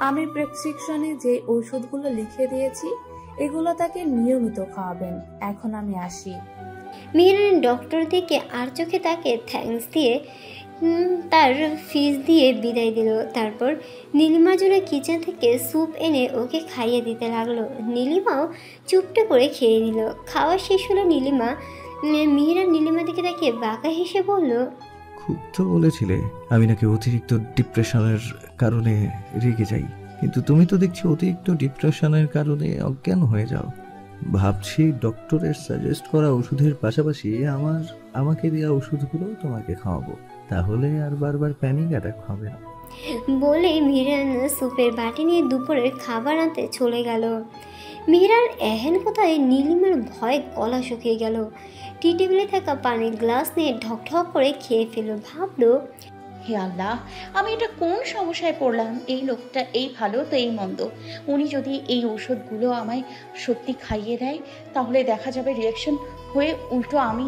আমি প্রেসক্রিপশনে যে ওষুধগুলো লিখে দিয়েছি এগুলো তাকে নিয়মিত খাওয়াবেন। এখন আমি আসি। মিহিরান ডক্টর দিকে আর চোখে তাকে থ্যাঙ্কস দিয়ে তার ফিস দিয়ে বিদায় দিল। তারপর নীলিমা জন্য কিচেন থেকে স্যুপ এনে ওকে খাইয়ে দিতে লাগলো। নীলিমাও চুপটে করে খেয়ে নিল। খাওয়া শেষ হলো মিহিরান নীলিমার দিকে তাকিয়ে বাঁকা হেসে বলল, খুব তো বলেছিলে আমি নাকি অতিরিক্ত ডিপ্রেশনের কারণে রেগে যাই, কিন্তু তুমি তো দেখছি অতিরিক্ত ডিপ্রেশনের কারণে অজ্ঞান হয়ে যাও। ভাবছি ডক্টরের সাজেস্ট করা ওষুধের পাশাপাশি আমাকে দেওয়া ওষুধগুলো তোমাকে খাওয়াবো, তাহলে আর বারবার প্যানিক অ্যাটাক হবে না। বলে মিহিরান স্যুপের বাটি নিয়ে দুপুরের খাবার আনতে চলে গেল। মিহিরান এহেন কোথায় নীলিমার ভয়ে গলা শুকিয়ে গেল। টি টেবিলে থাকা পানির গ্লাস নিয়ে ঢকঢক করে খেয়ে ফেলল। ভাবলো, হে আল্লাহ, আমি এটা কোন সমস্যায় পড়লাম? এই লোকটা এই ভালো তো এই মন্দ। উনি যদি এই ওষুধগুলো আমায় সত্যি খাইয়ে দেয় তাহলে দেখা যাবে রিয়াকশন হয়ে উল্টো আমি